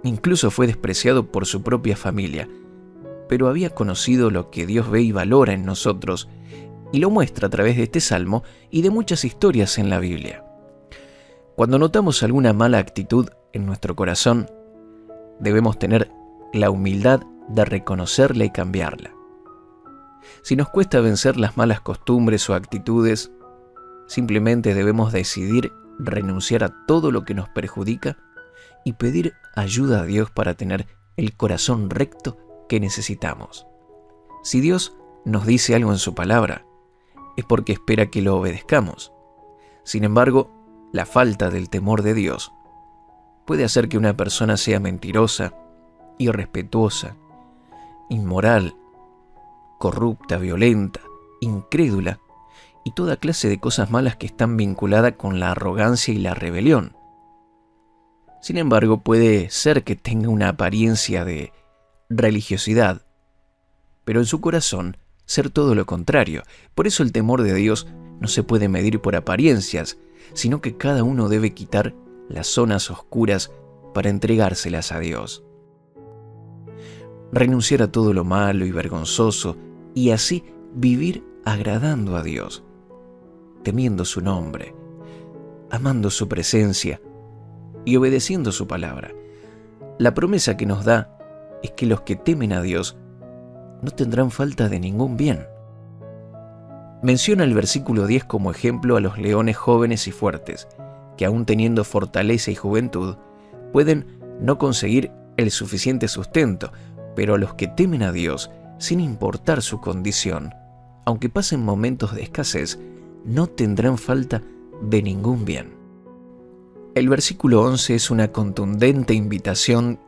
[SPEAKER 1] Incluso fue despreciado por su propia familia, pero había conocido lo que Dios ve y valora en nosotros, y lo muestra a través de este salmo y de muchas historias en la Biblia. Cuando notamos alguna mala actitud en nuestro corazón, debemos tener la humildad de reconocerla y cambiarla. Si nos cuesta vencer las malas costumbres o actitudes, simplemente debemos decidir renunciar a todo lo que nos perjudica y pedir ayuda a Dios para tener el corazón recto que necesitamos. Si Dios nos dice algo en su palabra, es porque espera que lo obedezcamos. Sin embargo, la falta del temor de Dios puede hacer que una persona sea mentirosa, irrespetuosa, inmoral, corrupta, violenta, incrédula y toda clase de cosas malas que están vinculadas con la arrogancia y la rebelión. Sin embargo, puede ser que tenga una apariencia de religiosidad, pero en su corazón ser todo lo contrario. Por eso el temor de Dios no se puede medir por apariencias, sino que cada uno debe quitar las zonas oscuras para entregárselas a Dios. Renunciar a todo lo malo y vergonzoso y así vivir agradando a Dios, temiendo su nombre, amando su presencia y obedeciendo su palabra. La promesa que nos da es que los que temen a Dios no tendrán falta de ningún bien. Menciona el versículo 10 como ejemplo a los leones jóvenes y fuertes, que aún teniendo fortaleza y juventud, pueden no conseguir el suficiente sustento, pero a los que temen a Dios, sin importar su condición, aunque pasen momentos de escasez, no tendrán falta de ningún bien. El versículo 11 es una contundente invitación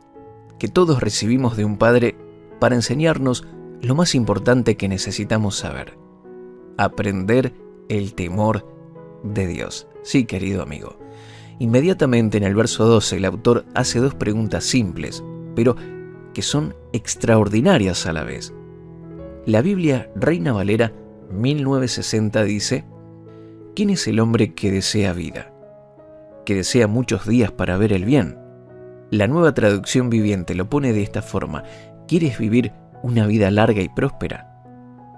[SPEAKER 1] que todos recibimos de un padre para enseñarnos lo más importante que necesitamos saber: aprender el temor de Dios. Sí, querido amigo. Inmediatamente en el verso 12 el autor hace dos preguntas simples, pero que son extraordinarias a la vez. La Biblia Reina Valera 1960 dice: ¿quién es el hombre que desea vida? Que desea muchos días para ver el bien. La Nueva Traducción Viviente lo pone de esta forma: ¿quieres vivir una vida larga y próspera?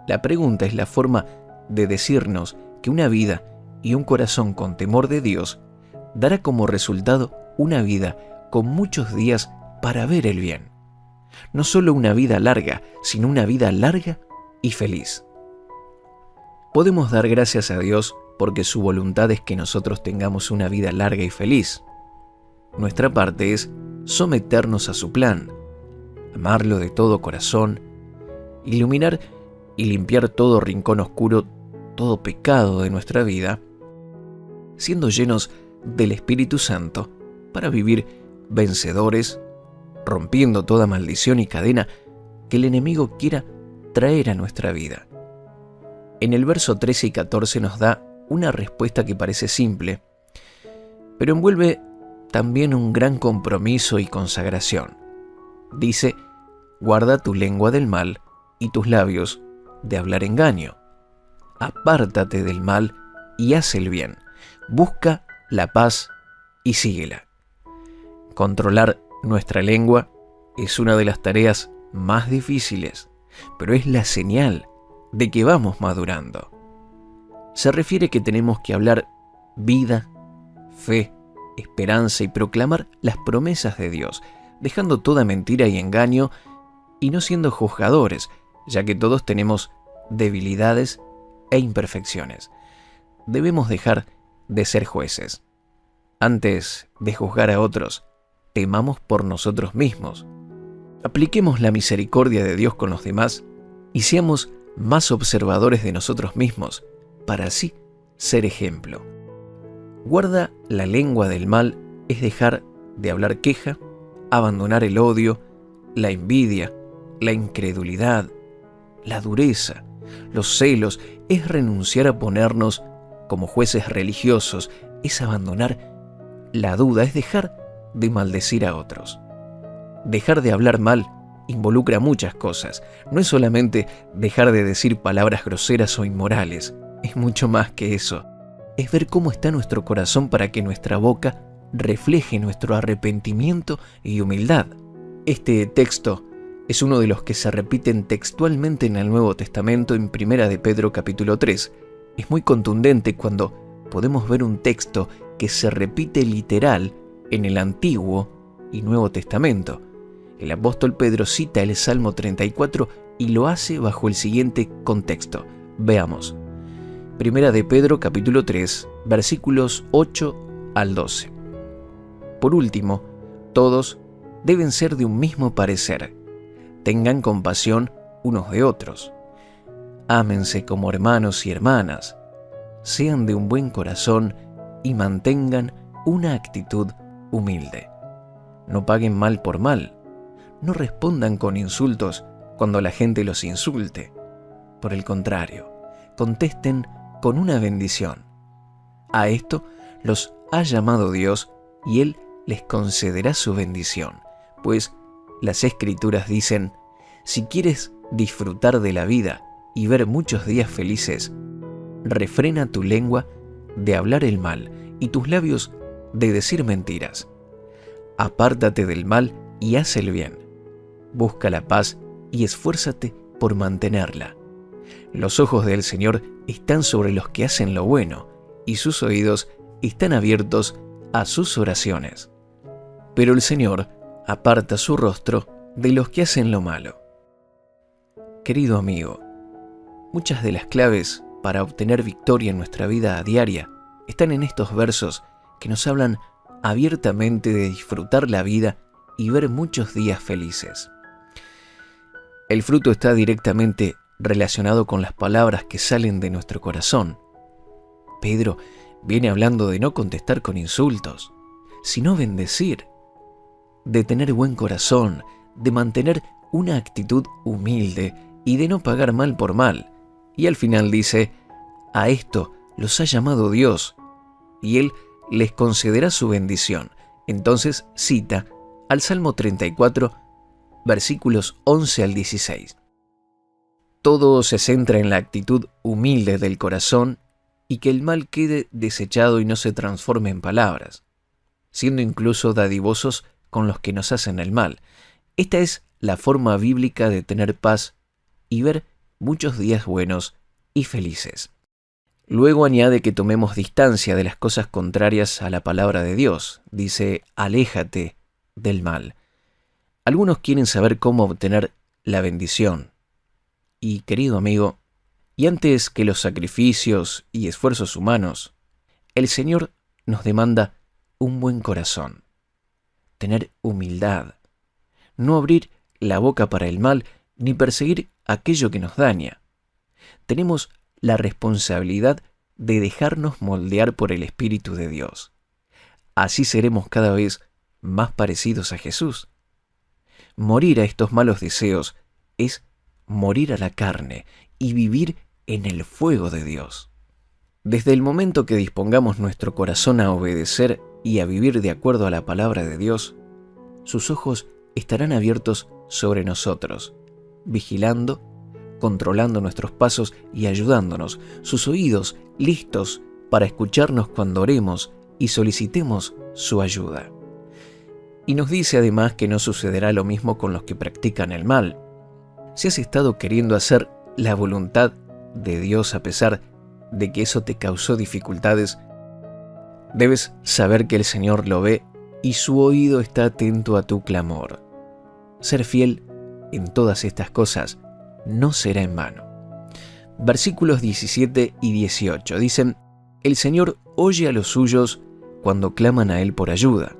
[SPEAKER 1] La pregunta es la forma de decirnos que una vida y un corazón con temor de Dios dará como resultado una vida con muchos días para ver el bien. No solo una vida larga, sino una vida larga y feliz. Podemos dar gracias a Dios porque su voluntad es que nosotros tengamos una vida larga y feliz. Nuestra parte es someternos a su plan, amarlo de todo corazón, iluminar y limpiar todo rincón oscuro, todo pecado de nuestra vida, siendo llenos del Espíritu Santo para vivir vencedores, rompiendo toda maldición y cadena que el enemigo quiera traer a nuestra vida. En el verso 13 y 14 nos da una respuesta que parece simple, pero envuelve también un gran compromiso y consagración. Dice: guarda tu lengua del mal y tus labios de hablar engaño. Apártate del mal y haz el bien. Busca la paz y síguela. Controlar nuestra lengua es una de las tareas más difíciles, pero es la señal de que vamos madurando. Se refiere que tenemos que hablar vida, fe, esperanza y proclamar las promesas de Dios, dejando toda mentira y engaño y no siendo juzgadores, ya que todos tenemos debilidades e imperfecciones. Debemos dejar de ser jueces. Antes de juzgar a otros, temamos por nosotros mismos. Apliquemos la misericordia de Dios con los demás y seamos más observadores de nosotros mismos, para así ser ejemplo. Guarda la lengua del mal es dejar de hablar queja, abandonar el odio, la envidia, la incredulidad, la dureza, los celos, es renunciar a ponernos como jueces religiosos, es abandonar la duda, es dejar de maldecir a otros. Dejar de hablar mal involucra muchas cosas. No es solamente dejar de decir palabras groseras o inmorales, es mucho más que eso. Es ver cómo está nuestro corazón para que nuestra boca refleje nuestro arrepentimiento y humildad. Este texto es uno de los que se repiten textualmente en el Nuevo Testamento en 1 de Pedro capítulo 3. Es muy contundente cuando podemos ver un texto que se repite literal en el Antiguo y Nuevo Testamento. El apóstol Pedro cita el Salmo 34 y lo hace bajo el siguiente contexto. Veamos. 1 de Pedro capítulo 3, versículos 8 al 12. Por último, todos deben ser de un mismo parecer. Tengan compasión unos de otros. Ámense como hermanos y hermanas. Sean de un buen corazón y mantengan una actitud humilde. No paguen mal por mal. No respondan con insultos cuando la gente los insulte. Por el contrario, contesten con una bendición. A esto los ha llamado Dios y Él les concederá su bendición, pues las Escrituras dicen: si quieres disfrutar de la vida y ver muchos días felices, refrena tu lengua de hablar el mal y tus labios de decir mentiras. Apártate del mal y haz el bien. Busca la paz y esfuérzate por mantenerla. Los ojos del Señor están sobre los que hacen lo bueno, y sus oídos están abiertos a sus oraciones. Pero el Señor aparta su rostro de los que hacen lo malo. Querido amigo, muchas de las claves para obtener victoria en nuestra vida diaria están en estos versos que nos hablan abiertamente de disfrutar la vida y ver muchos días felices. El fruto está directamente relacionado con las palabras que salen de nuestro corazón. Pedro viene hablando de no contestar con insultos, sino bendecir, de tener buen corazón, de mantener una actitud humilde y de no pagar mal por mal. Y al final dice: a esto los ha llamado Dios, y Él les concederá su bendición. Entonces cita al Salmo 34, versículos 11 al 16. Todo se centra en la actitud humilde del corazón y que el mal quede desechado y no se transforme en palabras, siendo incluso dadivosos con los que nos hacen el mal. Esta es la forma bíblica de tener paz y ver muchos días buenos y felices. Luego añade que tomemos distancia de las cosas contrarias a la palabra de Dios. Dice, aléjate del mal. Algunos quieren saber cómo obtener la bendición. Y, querido amigo, y antes que los sacrificios y esfuerzos humanos, el Señor nos demanda un buen corazón, tener humildad, no abrir la boca para el mal ni perseguir aquello que nos daña. Tenemos la responsabilidad de dejarnos moldear por el Espíritu de Dios. Así seremos cada vez más parecidos a Jesús. Morir a estos malos deseos es morir a la carne y vivir en el fuego de Dios. Desde el momento que dispongamos nuestro corazón a obedecer y a vivir de acuerdo a la palabra de Dios, sus ojos estarán abiertos sobre nosotros, vigilando, controlando nuestros pasos y ayudándonos, sus oídos listos para escucharnos cuando oremos y solicitemos su ayuda. Y nos dice además que no sucederá lo mismo con los que practican el mal. Si has estado queriendo hacer la voluntad de Dios a pesar de que eso te causó dificultades, debes saber que el Señor lo ve y su oído está atento a tu clamor. Ser fiel en todas estas cosas no será en vano. Versículos 17 y 18 dicen, el Señor oye a los suyos cuando claman a Él por ayuda.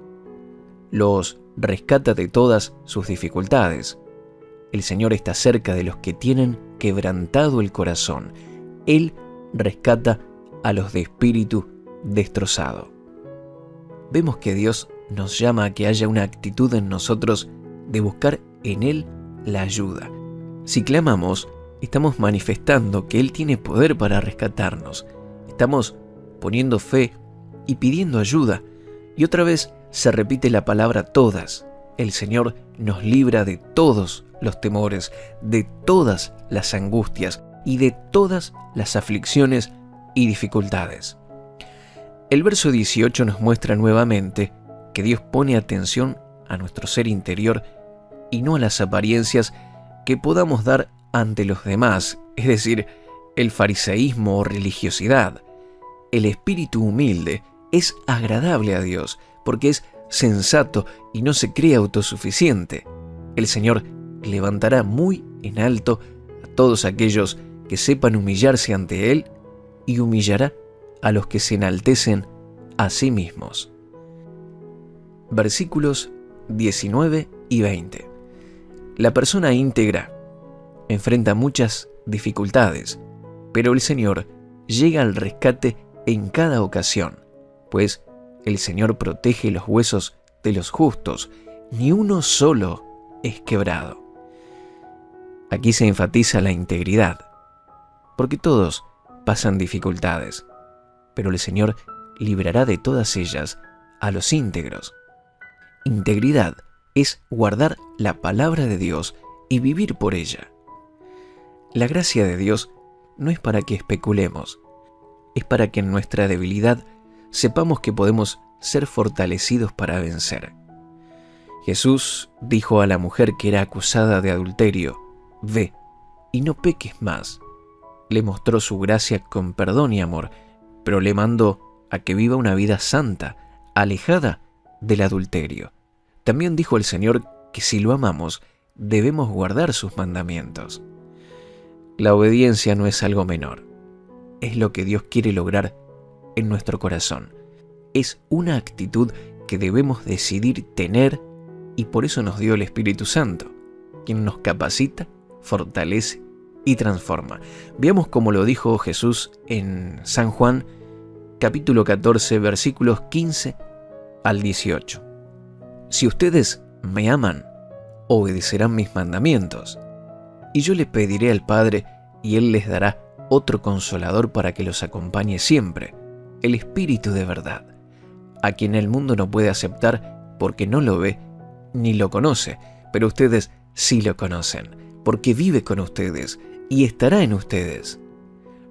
[SPEAKER 1] Los rescata de todas sus dificultades. El Señor está cerca de los que tienen quebrantado el corazón. Él rescata a los de espíritu destrozado. Vemos que Dios nos llama a que haya una actitud en nosotros de buscar en Él la ayuda. Si clamamos, estamos manifestando que Él tiene poder para rescatarnos. Estamos poniendo fe y pidiendo ayuda. Y otra vez se repite la palabra todas. El Señor nos libra de todos los temores, de todas las angustias y de todas las aflicciones y dificultades. El verso 18 nos muestra nuevamente que Dios pone atención a nuestro ser interior y no a las apariencias que podamos dar ante los demás, es decir, el fariseísmo o religiosidad. El espíritu humilde es agradable a Dios porque es sensato y no se cree autosuficiente. El Señor levantará muy en alto a todos aquellos que sepan humillarse ante Él y humillará a los que se enaltecen a sí mismos. Versículos 19 y 20. La persona íntegra enfrenta muchas dificultades, pero el Señor llega al rescate en cada ocasión, pues el Señor protege los huesos de los justos, ni uno solo es quebrado. Aquí se enfatiza la integridad, porque todos pasan dificultades, pero el Señor librará de todas ellas a los íntegros. Integridad es guardar la palabra de Dios y vivir por ella. La gracia de Dios no es para que especulemos, es para que en nuestra debilidad sepamos que podemos ser fortalecidos para vencer. Jesús dijo a la mujer que era acusada de adulterio, «Ve y no peques más». Le mostró su gracia con perdón y amor, pero le mandó a que viva una vida santa, alejada del adulterio. También dijo el Señor que si lo amamos, debemos guardar sus mandamientos. La obediencia no es algo menor, es lo que Dios quiere lograr en nuestro corazón. Es una actitud que debemos decidir tener y por eso nos dio el Espíritu Santo, quien nos capacita, fortalece y transforma. Veamos cómo lo dijo Jesús en San Juan, capítulo 14, versículos 15 al 18. Si ustedes me aman, obedecerán mis mandamientos, y yo le pediré al Padre, y Él les dará otro consolador para que los acompañe siempre, el Espíritu de verdad, a quien el mundo no puede aceptar porque no lo ve ni lo conoce, pero ustedes sí lo conocen, porque vive con ustedes y estará en ustedes.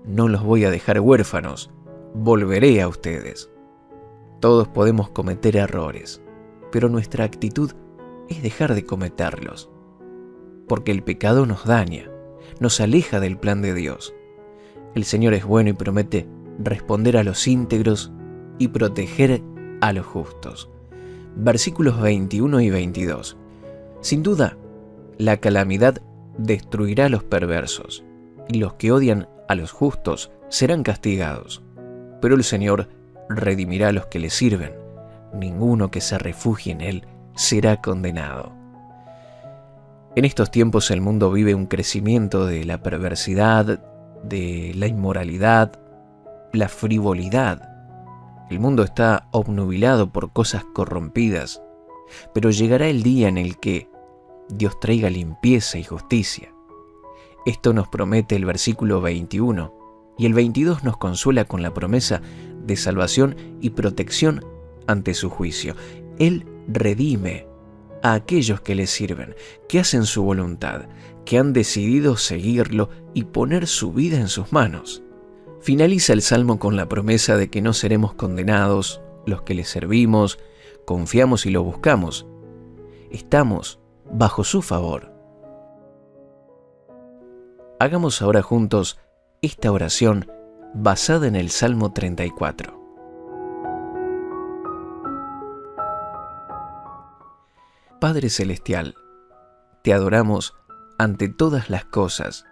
[SPEAKER 1] No los voy a dejar huérfanos, volveré a ustedes. Todos podemos cometer errores, pero nuestra actitud es dejar de cometerlos, porque el pecado nos daña, nos aleja del plan de Dios. El Señor es bueno y promete responder a los íntegros y proteger a los justos. Versículos 21 y 22. Sin duda, la calamidad destruirá a los perversos, y los que odian a los justos serán castigados. Pero el Señor redimirá a los que le sirven. Ninguno que se refugie en Él será condenado. En estos tiempos el mundo vive un crecimiento de la perversidad, de la inmoralidad, la frivolidad. El mundo está obnubilado por cosas corrompidas, pero llegará el día en el que Dios traiga limpieza y justicia. Esto nos promete el versículo 21, y el 22 nos consuela con la promesa de salvación y protección ante su juicio. Él redime a aquellos que le sirven, que hacen su voluntad, que han decidido seguirlo y poner su vida en sus manos. Finaliza el Salmo con la promesa de que no seremos condenados los que le servimos, confiamos y lo buscamos. Estamos bajo su favor. Hagamos ahora juntos esta oración basada en el Salmo 34. Padre Celestial, te adoramos ante todas las cosas.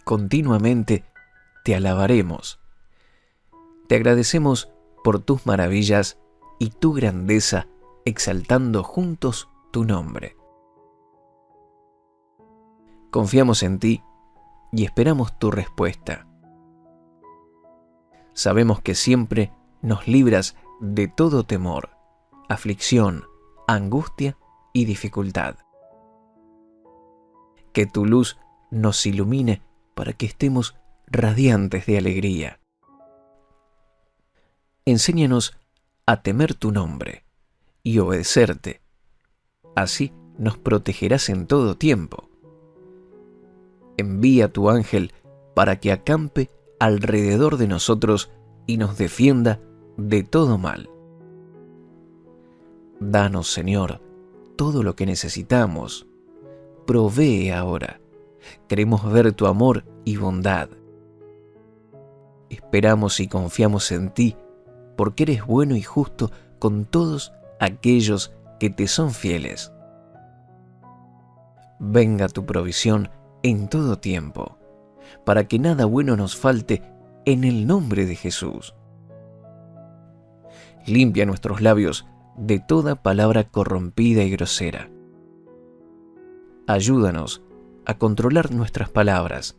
[SPEAKER 1] Continuamente te alabaremos. Te agradecemos por tus maravillas y tu grandeza, exaltando juntos tu nombre. Confiamos en ti y esperamos tu respuesta. Sabemos que siempre nos libras de todo temor, aflicción, angustia y dificultad. Que tu luz nos ilumine para que estemos radiantes de alegría. Enséñanos a temer tu nombre y obedecerte. Así nos protegerás en todo tiempo. Envía tu ángel para que acampe alrededor de nosotros y nos defienda de todo mal. Danos, Señor, todo lo que necesitamos. Provee ahora. Queremos ver tu amor y bondad. Esperamos y confiamos en ti, porque eres bueno y justo con todos aquellos que te son fieles. Venga tu provisión en todo tiempo, para que nada bueno nos falte en el nombre de Jesús. Limpia nuestros labios de toda palabra corrompida y grosera. Ayúdanos a controlar nuestras palabras,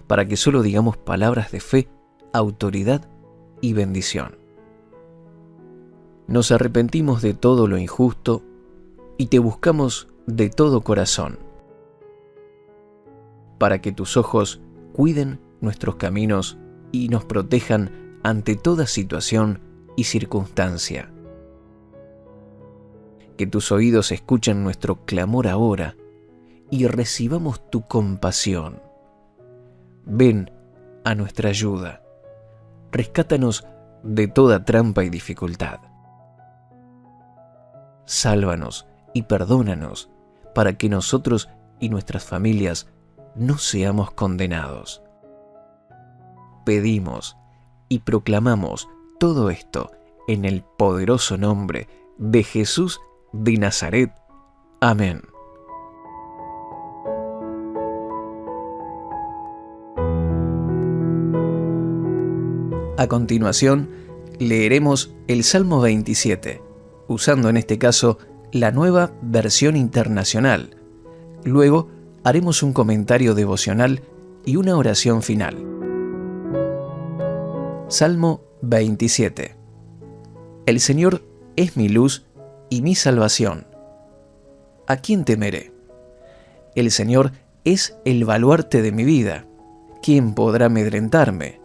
[SPEAKER 1] para que solo digamos palabras de fe, autoridad y bendición. Nos arrepentimos de todo lo injusto y te buscamos de todo corazón, para que tus ojos cuiden nuestros caminos y nos protejan ante toda situación y circunstancia. Que tus oídos escuchen nuestro clamor ahora y recibamos tu compasión. Ven a nuestra ayuda. Rescátanos de toda trampa y dificultad. Sálvanos y perdónanos para que nosotros y nuestras familias no seamos condenados. Pedimos y proclamamos todo esto en el poderoso nombre de Jesús de Nazaret. Amén. A continuación, leeremos el Salmo 27, usando en este caso la Nueva Versión Internacional. Luego, haremos un comentario devocional y una oración final. Salmo 27. El Señor es mi luz y mi salvación. ¿A quién temeré? El Señor es el baluarte de mi vida. ¿quién podrá amedrentarme?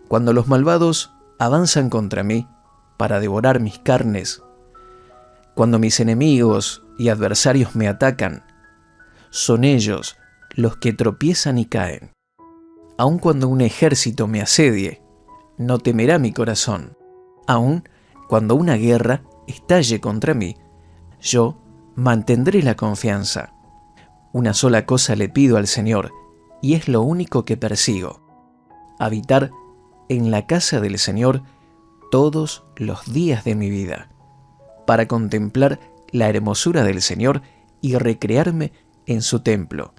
[SPEAKER 1] Cuando los malvados avanzan contra mí para devorar mis carnes, cuando mis enemigos y adversarios me atacan, son ellos los que tropiezan y caen. Aun cuando un ejército me asedie, no temerá mi corazón. Aun cuando una guerra estalle contra mí, yo mantendré la confianza. Una sola cosa le pido al Señor, y es lo único que persigo: habitar en la casa del Señor todos los días de mi vida, para contemplar la hermosura del Señor y recrearme en su templo,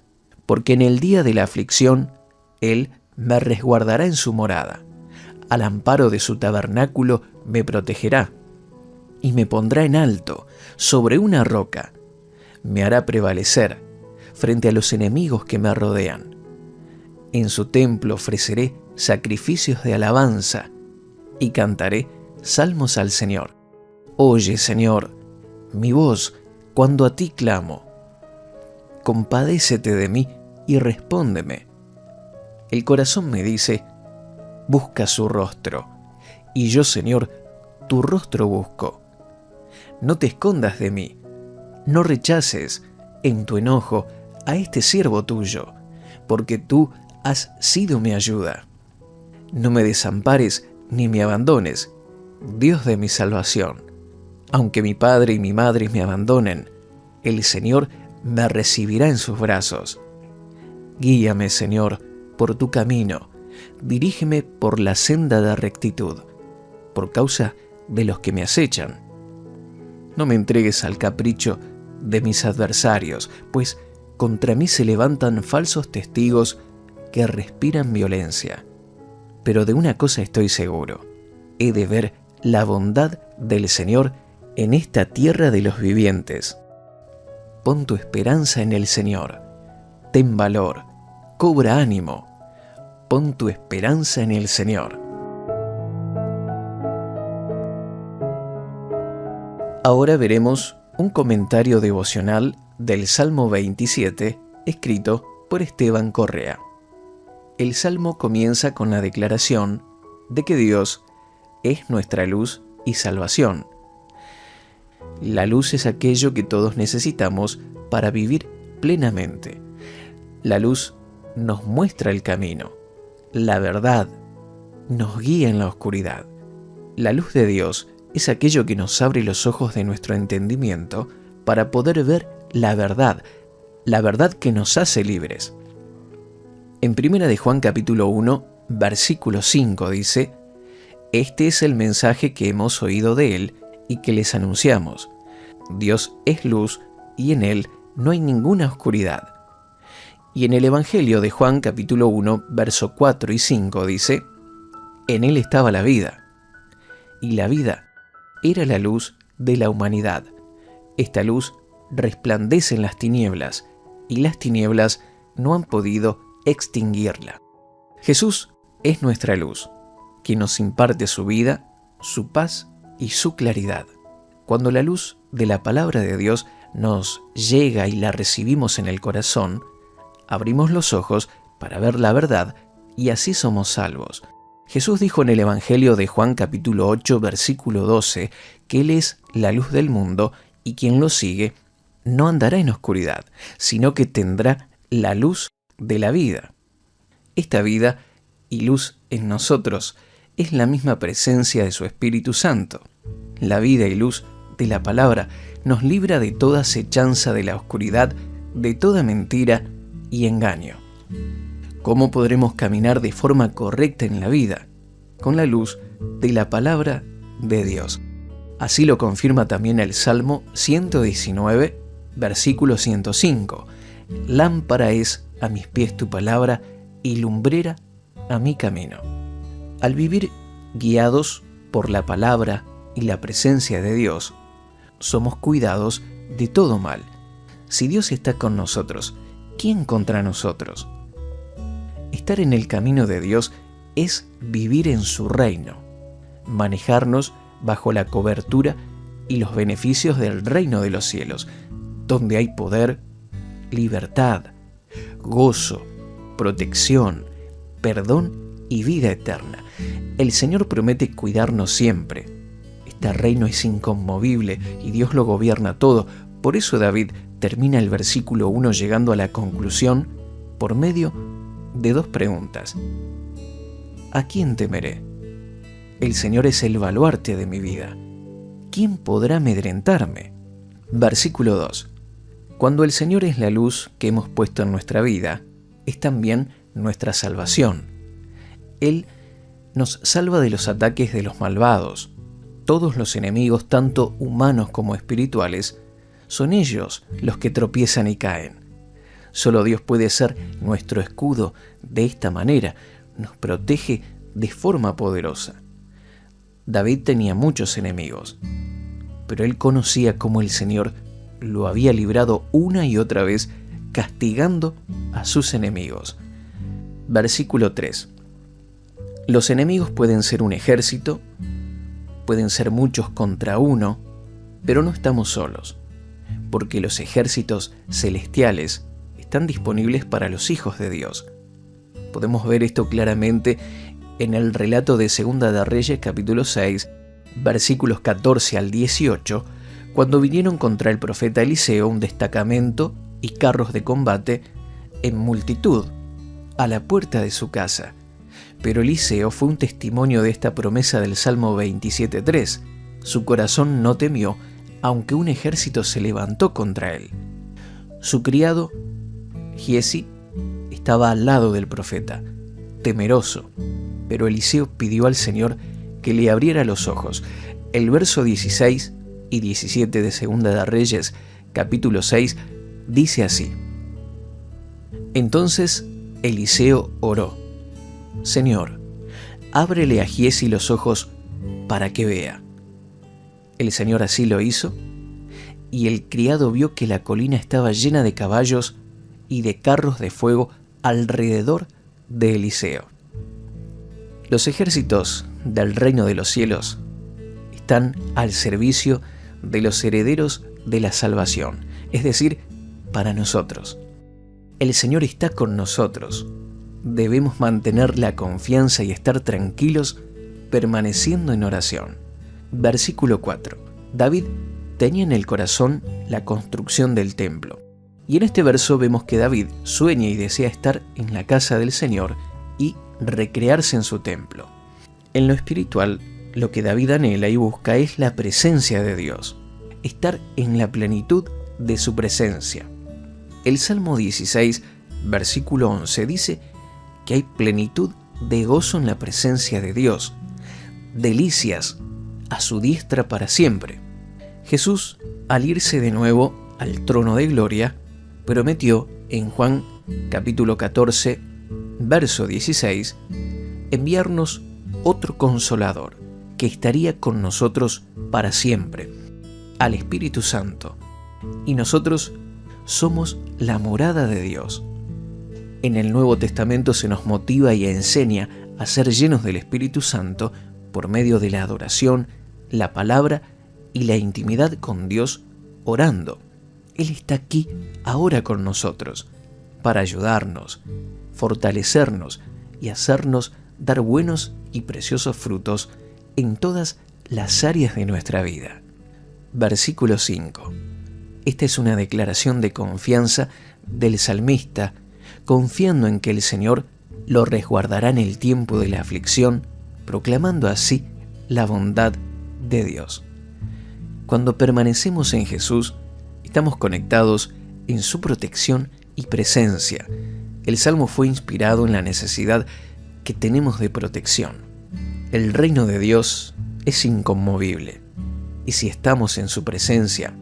[SPEAKER 1] porque en el día de la aflicción Él me resguardará en su morada. Al amparo de su tabernáculo me protegerá, y me pondrá en alto, sobre una roca. Me hará prevalecer frente a los enemigos que me rodean. En su templo ofreceré sacrificios de alabanza y cantaré salmos al Señor. Oye, Señor, mi voz cuando a ti clamo. Compadécete de mí y respóndeme. El corazón me dice: busca su rostro. Y yo, Señor, tu rostro busco. No te escondas de mí, no rechaces en tu enojo a este siervo tuyo, porque tú has sido mi ayuda. No me desampares ni me abandones, Dios de mi salvación. Aunque mi padre y mi madre me abandonen, el Señor me recibirá en sus brazos. Guíame, Señor, por tu camino, dirígeme por la senda de rectitud, por causa de los que me acechan. No me entregues al capricho de mis adversarios, pues contra mí se levantan falsos testigos que respiran violencia. Pero de una cosa estoy seguro: he de ver la bondad del Señor en esta tierra de los vivientes. Pon tu esperanza en el Señor. Ten valor, cobra ánimo. Pon tu esperanza en el Señor. Ahora veremos un comentario devocional del Salmo 27, escrito por Esteban Correa. El Salmo comienza con la declaración de que Dios es nuestra luz y salvación. La luz es aquello que todos necesitamos para vivir plenamente. La luz nos muestra el camino, la verdad, nos guía en la oscuridad. La luz de Dios es aquello que nos abre los ojos de nuestro entendimiento para poder ver la verdad que nos hace libres. En 1 de Juan capítulo 1, versículo 5 dice: este es el mensaje que hemos oído de Él y que les anunciamos. Dios es luz y en Él no hay ninguna oscuridad. Y en el Evangelio de Juan capítulo 1, verso 4 y 5 dice: en Él estaba la vida, y la vida era la luz de la humanidad. Esta luz resplandece en las tinieblas, y las tinieblas no han podido extinguirla. Jesús es nuestra luz, quien nos imparte su vida, su paz y su claridad. Cuando la luz de la palabra de Dios nos llega y la recibimos en el corazón, abrimos los ojos para ver la verdad y así somos salvos. Jesús dijo en el Evangelio de Juan capítulo 8, versículo 12, que Él es la luz del mundo y quien lo sigue no andará en oscuridad, sino que tendrá la luz de la vida. Esta vida y luz en nosotros es la misma presencia de su Espíritu Santo. La vida y luz de la palabra nos libra de toda acechanza de la oscuridad, de toda mentira y engaño. ¿Cómo podremos caminar de forma correcta en la vida? Con la luz de la palabra de Dios. Así lo confirma también el Salmo 119, versículo 105. Lámpara es a mis pies tu palabra y lumbrera a mi camino. Al vivir guiados por la palabra y la presencia de Dios, somos cuidados de todo mal. Si Dios está con nosotros, ¿quién contra nosotros? Estar en el camino de Dios es vivir en su reino, manejarnos bajo la cobertura y los beneficios del reino de los cielos, donde hay poder, libertad, gozo, protección, perdón y vida eterna. El Señor promete cuidarnos siempre. Este reino es inconmovible y Dios lo gobierna todo. Por eso David termina el versículo 1 llegando a la conclusión por medio de 2 preguntas. ¿A quién temeré? El Señor es el baluarte de mi vida. ¿Quién podrá amedrentarme? Versículo 2. Cuando el Señor es la luz que hemos puesto en nuestra vida, es también nuestra salvación. Él nos salva de los ataques de los malvados. Todos los enemigos, tanto humanos como espirituales, son ellos los que tropiezan y caen. Solo Dios puede ser nuestro escudo de esta manera, nos protege de forma poderosa. David tenía muchos enemigos, pero él conocía cómo el Señor lo había librado una y otra vez, castigando a sus enemigos. Versículo 3. Los enemigos pueden ser un ejército, pueden ser muchos contra uno, pero no estamos solos, porque los ejércitos celestiales están disponibles para los hijos de Dios. Podemos ver esto claramente en el relato de Segunda de Reyes, capítulo 6, versículos 14 al 18, cuando vinieron contra el profeta Eliseo un destacamento y carros de combate en multitud a la puerta de su casa. Pero Eliseo fue un testimonio de esta promesa del Salmo 27:3. Su corazón no temió, aunque un ejército se levantó contra él. Su criado, Giezi, estaba al lado del profeta, temeroso, pero Eliseo pidió al Señor que le abriera los ojos. El verso 16 y 17 de Segunda de Reyes, capítulo 6, dice así: Entonces Eliseo oró: Señor, ábrele a Giezi los ojos para que vea. El Señor así lo hizo, y el criado vio que la colina estaba llena de caballos y de carros de fuego alrededor de Eliseo. Los ejércitos del reino de los cielos están al servicio de los herederos de la salvación, es decir, para nosotros. El Señor está con nosotros. Debemos mantener la confianza y estar tranquilos permaneciendo en oración. Versículo 4. David tenía en el corazón la construcción del templo. Y en este verso vemos que David sueña y desea estar en la casa del Señor y recrearse en su templo. En lo espiritual, lo que David anhela y busca es la presencia de Dios, estar en la plenitud de su presencia. El Salmo 16, versículo 11 dice que hay plenitud de gozo en la presencia de Dios, delicias a su diestra para siempre. Jesús, al irse de nuevo al trono de gloria, prometió en Juan capítulo 14, verso 16, enviarnos otro consolador que estaría con nosotros para siempre, al Espíritu Santo. Y nosotros somos la morada de Dios. En el Nuevo Testamento se nos motiva y enseña a ser llenos del Espíritu Santo por medio de la adoración, la palabra y la intimidad con Dios orando. Él está aquí ahora con nosotros para ayudarnos, fortalecernos y hacernos dar buenos y preciosos frutos en todas las áreas de nuestra vida. Versículo 5. Esta es una declaración de confianza del salmista, confiando en que el Señor lo resguardará en el tiempo de la aflicción, proclamando así la bondad de Dios. Cuando permanecemos en Jesús, estamos conectados en su protección y presencia. El Salmo fue inspirado en la necesidad que tenemos de protección. El reino de Dios es inconmovible, y si estamos en su presencia,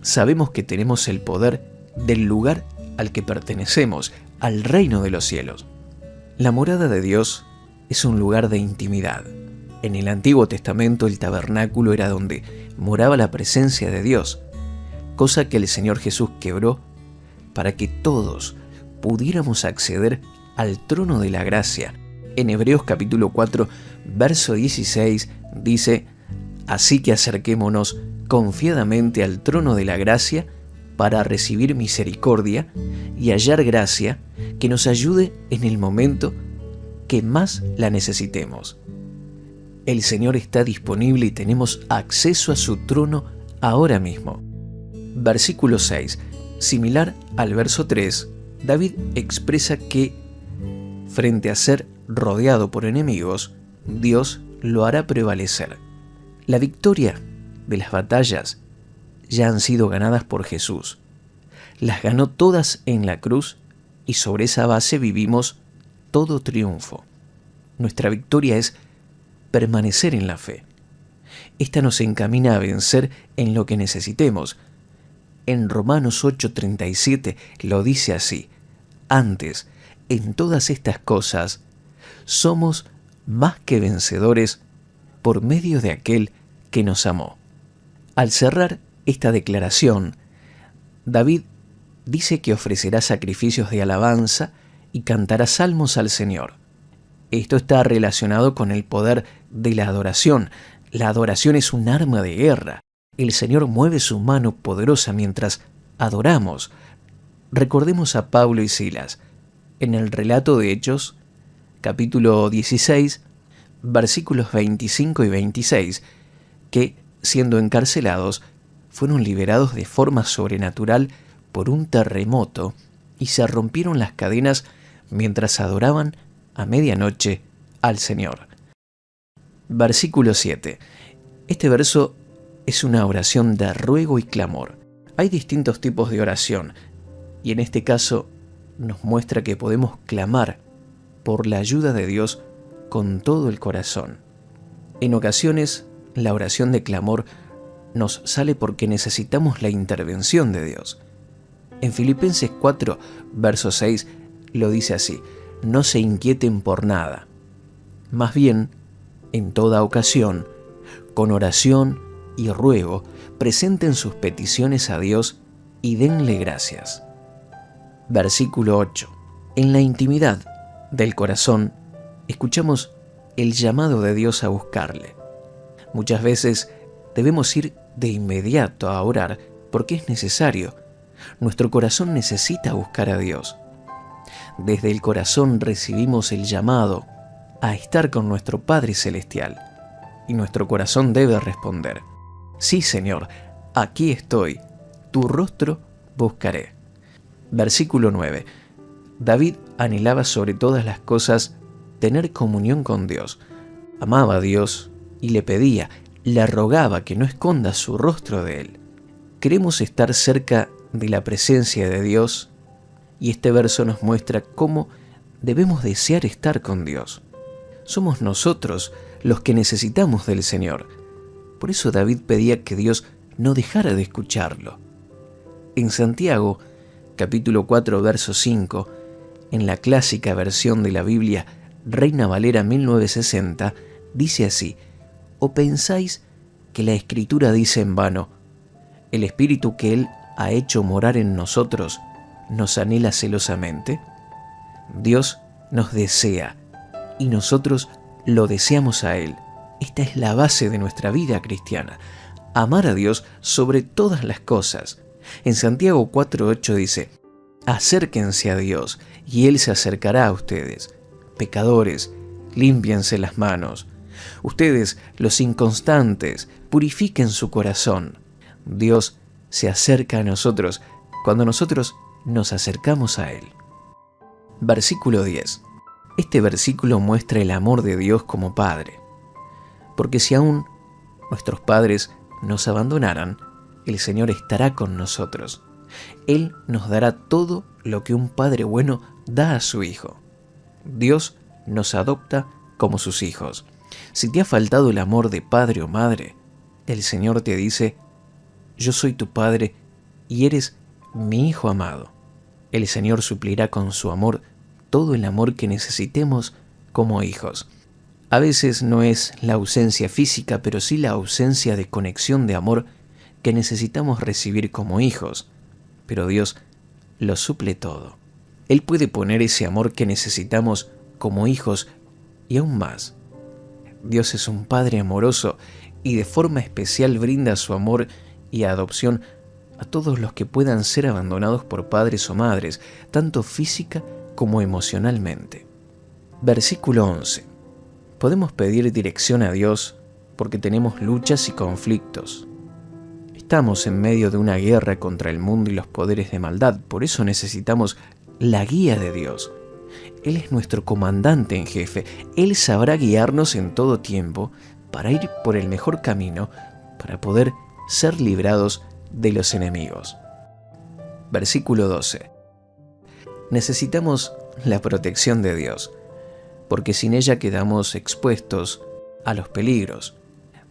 [SPEAKER 1] sabemos que tenemos el poder del lugar al que pertenecemos, al reino de los cielos. La morada de Dios es un lugar de intimidad. En el Antiguo Testamento el tabernáculo era donde moraba la presencia de Dios, cosa que el Señor Jesús quebró para que todos pudiéramos acceder al trono de la gracia. En Hebreos capítulo 4, verso 16 dice: Así que acerquémonos confiadamente al trono de la gracia para recibir misericordia y hallar gracia que nos ayude en el momento que más la necesitemos. El Señor está disponible y tenemos acceso a su trono ahora mismo. Versículo 6. Similar al verso 3, David expresa que, frente a ser rodeado por enemigos, Dios lo hará prevalecer. La victoria de las batallas ya han sido ganadas por Jesús. Las ganó todas en la cruz y sobre esa base vivimos todo triunfo. Nuestra victoria es permanecer en la fe. Esta nos encamina a vencer en lo que necesitemos. En Romanos 8:37 lo dice así: antes, en todas estas cosas, somos más que vencedores por medio de aquel que nos amó. Al cerrar esta declaración, David dice que ofrecerá sacrificios de alabanza y cantará salmos al Señor. Esto está relacionado con el poder de la adoración. La adoración es un arma de guerra. El Señor mueve su mano poderosa mientras adoramos. Recordemos a Pablo y Silas. En el relato de Hechos, capítulo 16, versículos 25 y 26, que, siendo encarcelados, fueron liberados de forma sobrenatural por un terremoto y se rompieron las cadenas mientras adoraban a medianoche al Señor. Versículo 7. Este verso es una oración de ruego y clamor. Hay distintos tipos de oración y en este caso nos muestra que podemos clamar por la ayuda de Dios con todo el corazón. En ocasiones, la oración de clamor nos sale porque necesitamos la intervención de Dios. En Filipenses 4, verso 6, lo dice así: no se inquieten por nada. Más bien, en toda ocasión, con oración y ruego, presenten sus peticiones a Dios y denle gracias. Versículo 8. En la intimidad del corazón, escuchamos el llamado de Dios a buscarle. Muchas veces debemos ir de inmediato a orar porque es necesario. Nuestro corazón necesita buscar a Dios. Desde el corazón recibimos el llamado a estar con nuestro Padre Celestial y nuestro corazón debe responder: sí, Señor, aquí estoy, tu rostro buscaré. Versículo 9. David anhelaba sobre todas las cosas tener comunión con Dios. Amaba a Dios y le pedía, le rogaba que no esconda su rostro de él. Queremos estar cerca de la presencia de Dios y este verso nos muestra cómo debemos desear estar con Dios. Somos nosotros los que necesitamos del Señor. Por eso David pedía que Dios no dejara de escucharlo. En Santiago, capítulo 4, verso 5, en la clásica versión de la Biblia Reina Valera 1960, dice así: ¿o pensáis que la Escritura dice en vano, el Espíritu que Él ha hecho morar en nosotros nos anhela celosamente? Dios nos desea y nosotros lo deseamos a Él. Esta es la base de nuestra vida cristiana, amar a Dios sobre todas las cosas. En Santiago 4:8 dice: acérquense a Dios y Él se acercará a ustedes. Pecadores, límpiense las manos. Ustedes, los inconstantes, purifiquen su corazón. Dios se acerca a nosotros cuando nosotros nos acercamos a Él. Versículo 10. Este versículo muestra el amor de Dios como Padre. Porque si aún nuestros padres nos abandonaran, el Señor estará con nosotros. Él nos dará todo lo que un padre bueno da a su hijo. Dios nos adopta como sus hijos. Si te ha faltado el amor de padre o madre, el Señor te dice: yo soy tu Padre y eres mi Hijo amado. El Señor suplirá con su amor todo el amor que necesitemos como hijos. A veces no es la ausencia física, pero sí la ausencia de conexión de amor que necesitamos recibir como hijos. Pero Dios lo suple todo. Él puede poner ese amor que necesitamos como hijos y aún más. Dios es un Padre amoroso y de forma especial brinda su amor y adopción a todos los que puedan ser abandonados por padres o madres, tanto física como emocionalmente. Versículo 11. Podemos pedir dirección a Dios porque tenemos luchas y conflictos. Estamos en medio de una guerra contra el mundo y los poderes de maldad, por eso necesitamos la guía de Dios. Él es nuestro comandante en jefe. Él sabrá guiarnos en todo tiempo para ir por el mejor camino, para poder ser librados de los enemigos. Versículo 12. Necesitamos la protección de Dios, porque sin ella quedamos expuestos a los peligros.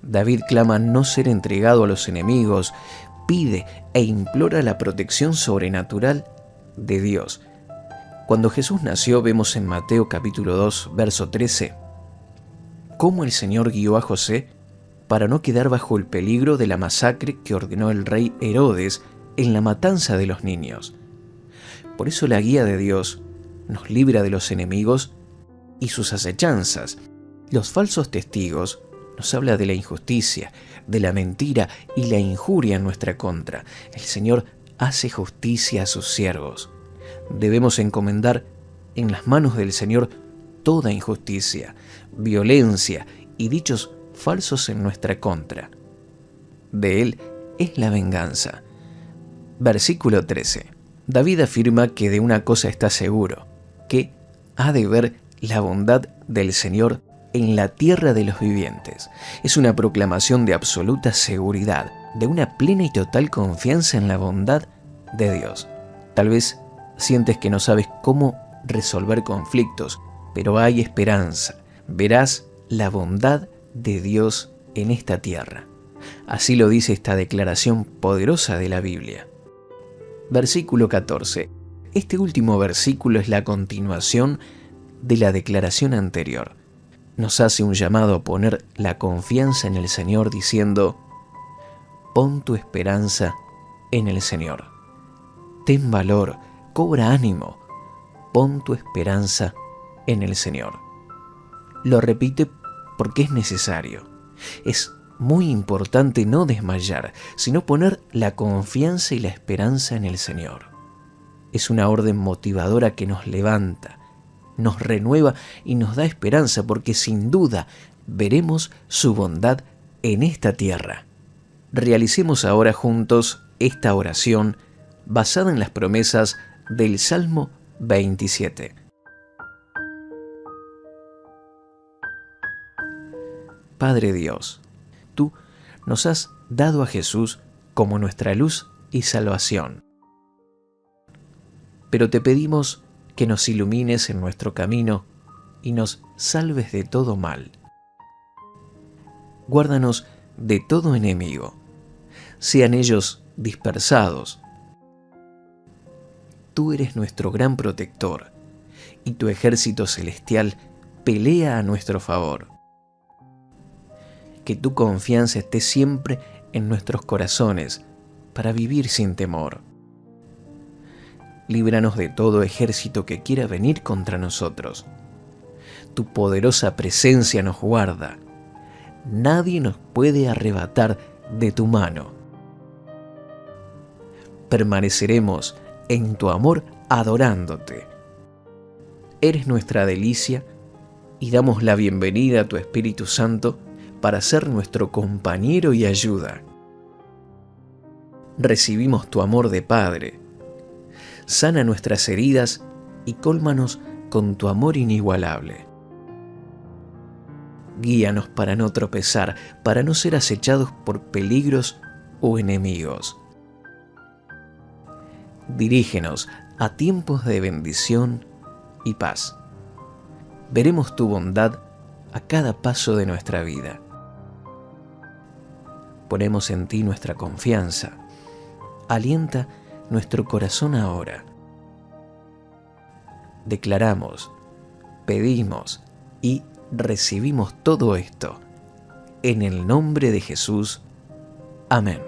[SPEAKER 1] David clama no ser entregado a los enemigos, pide e implora la protección sobrenatural de Dios. Cuando Jesús nació, vemos en Mateo capítulo 2, verso 13, cómo el Señor guió a José para no quedar bajo el peligro de la masacre que ordenó el rey Herodes en la matanza de los niños. Por eso la guía de Dios nos libra de los enemigos y sus acechanzas. Los falsos testigos nos habla de la injusticia, de la mentira y la injuria en nuestra contra. El Señor hace justicia a sus siervos. Debemos encomendar en las manos del Señor toda injusticia, violencia y dichos falsos en nuestra contra. De Él es la venganza. Versículo 13. David afirma que de una cosa está seguro, que ha de ver la bondad del Señor en la tierra de los vivientes. Es una proclamación de absoluta seguridad, de una plena y total confianza en la bondad de Dios. Tal vez sientes que no sabes cómo resolver conflictos, pero hay esperanza. Verás la bondad de Dios en esta tierra. Así lo dice esta declaración poderosa de la Biblia. Versículo 14. Este último versículo es la continuación de la declaración anterior. Nos hace un llamado a poner la confianza en el Señor diciendo: pon tu esperanza en el Señor. Ten valor, cobra ánimo, pon tu esperanza en el Señor. Lo repite porque es necesario. Es muy importante no desmayar, sino poner la confianza y la esperanza en el Señor. Es una orden motivadora que nos levanta, nos renueva y nos da esperanza, porque sin duda veremos su bondad en esta tierra. Realicemos ahora juntos esta oración basada en las promesas del Salmo 27. Padre Dios, tú nos has dado a Jesús como nuestra luz y salvación. Pero te pedimos que nos ilumines en nuestro camino y nos salves de todo mal. Guárdanos de todo enemigo, sean ellos dispersados. Tú eres nuestro gran protector, y tu ejército celestial pelea a nuestro favor. Que tu confianza esté siempre en nuestros corazones para vivir sin temor. Líbranos de todo ejército que quiera venir contra nosotros. Tu poderosa presencia nos guarda. Nadie nos puede arrebatar de tu mano. Permaneceremos en tu amor adorándote. Eres nuestra delicia y damos la bienvenida a tu Espíritu Santo para ser nuestro compañero y ayuda. Recibimos tu amor de Padre. Sana nuestras heridas y cólmanos con tu amor inigualable. Guíanos para no tropezar, para no ser acechados por peligros o enemigos. Dirígenos a tiempos de bendición y paz. Veremos tu bondad a cada paso de nuestra vida. Ponemos en ti nuestra confianza. Alienta nuestro corazón ahora. Declaramos, pedimos y recibimos todo esto en el nombre de Jesús. Amén.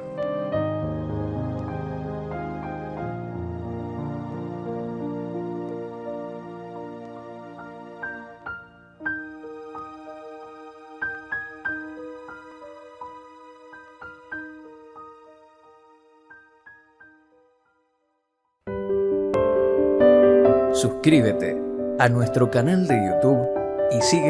[SPEAKER 1] Suscríbete, a nuestro canal de YouTube y síguenos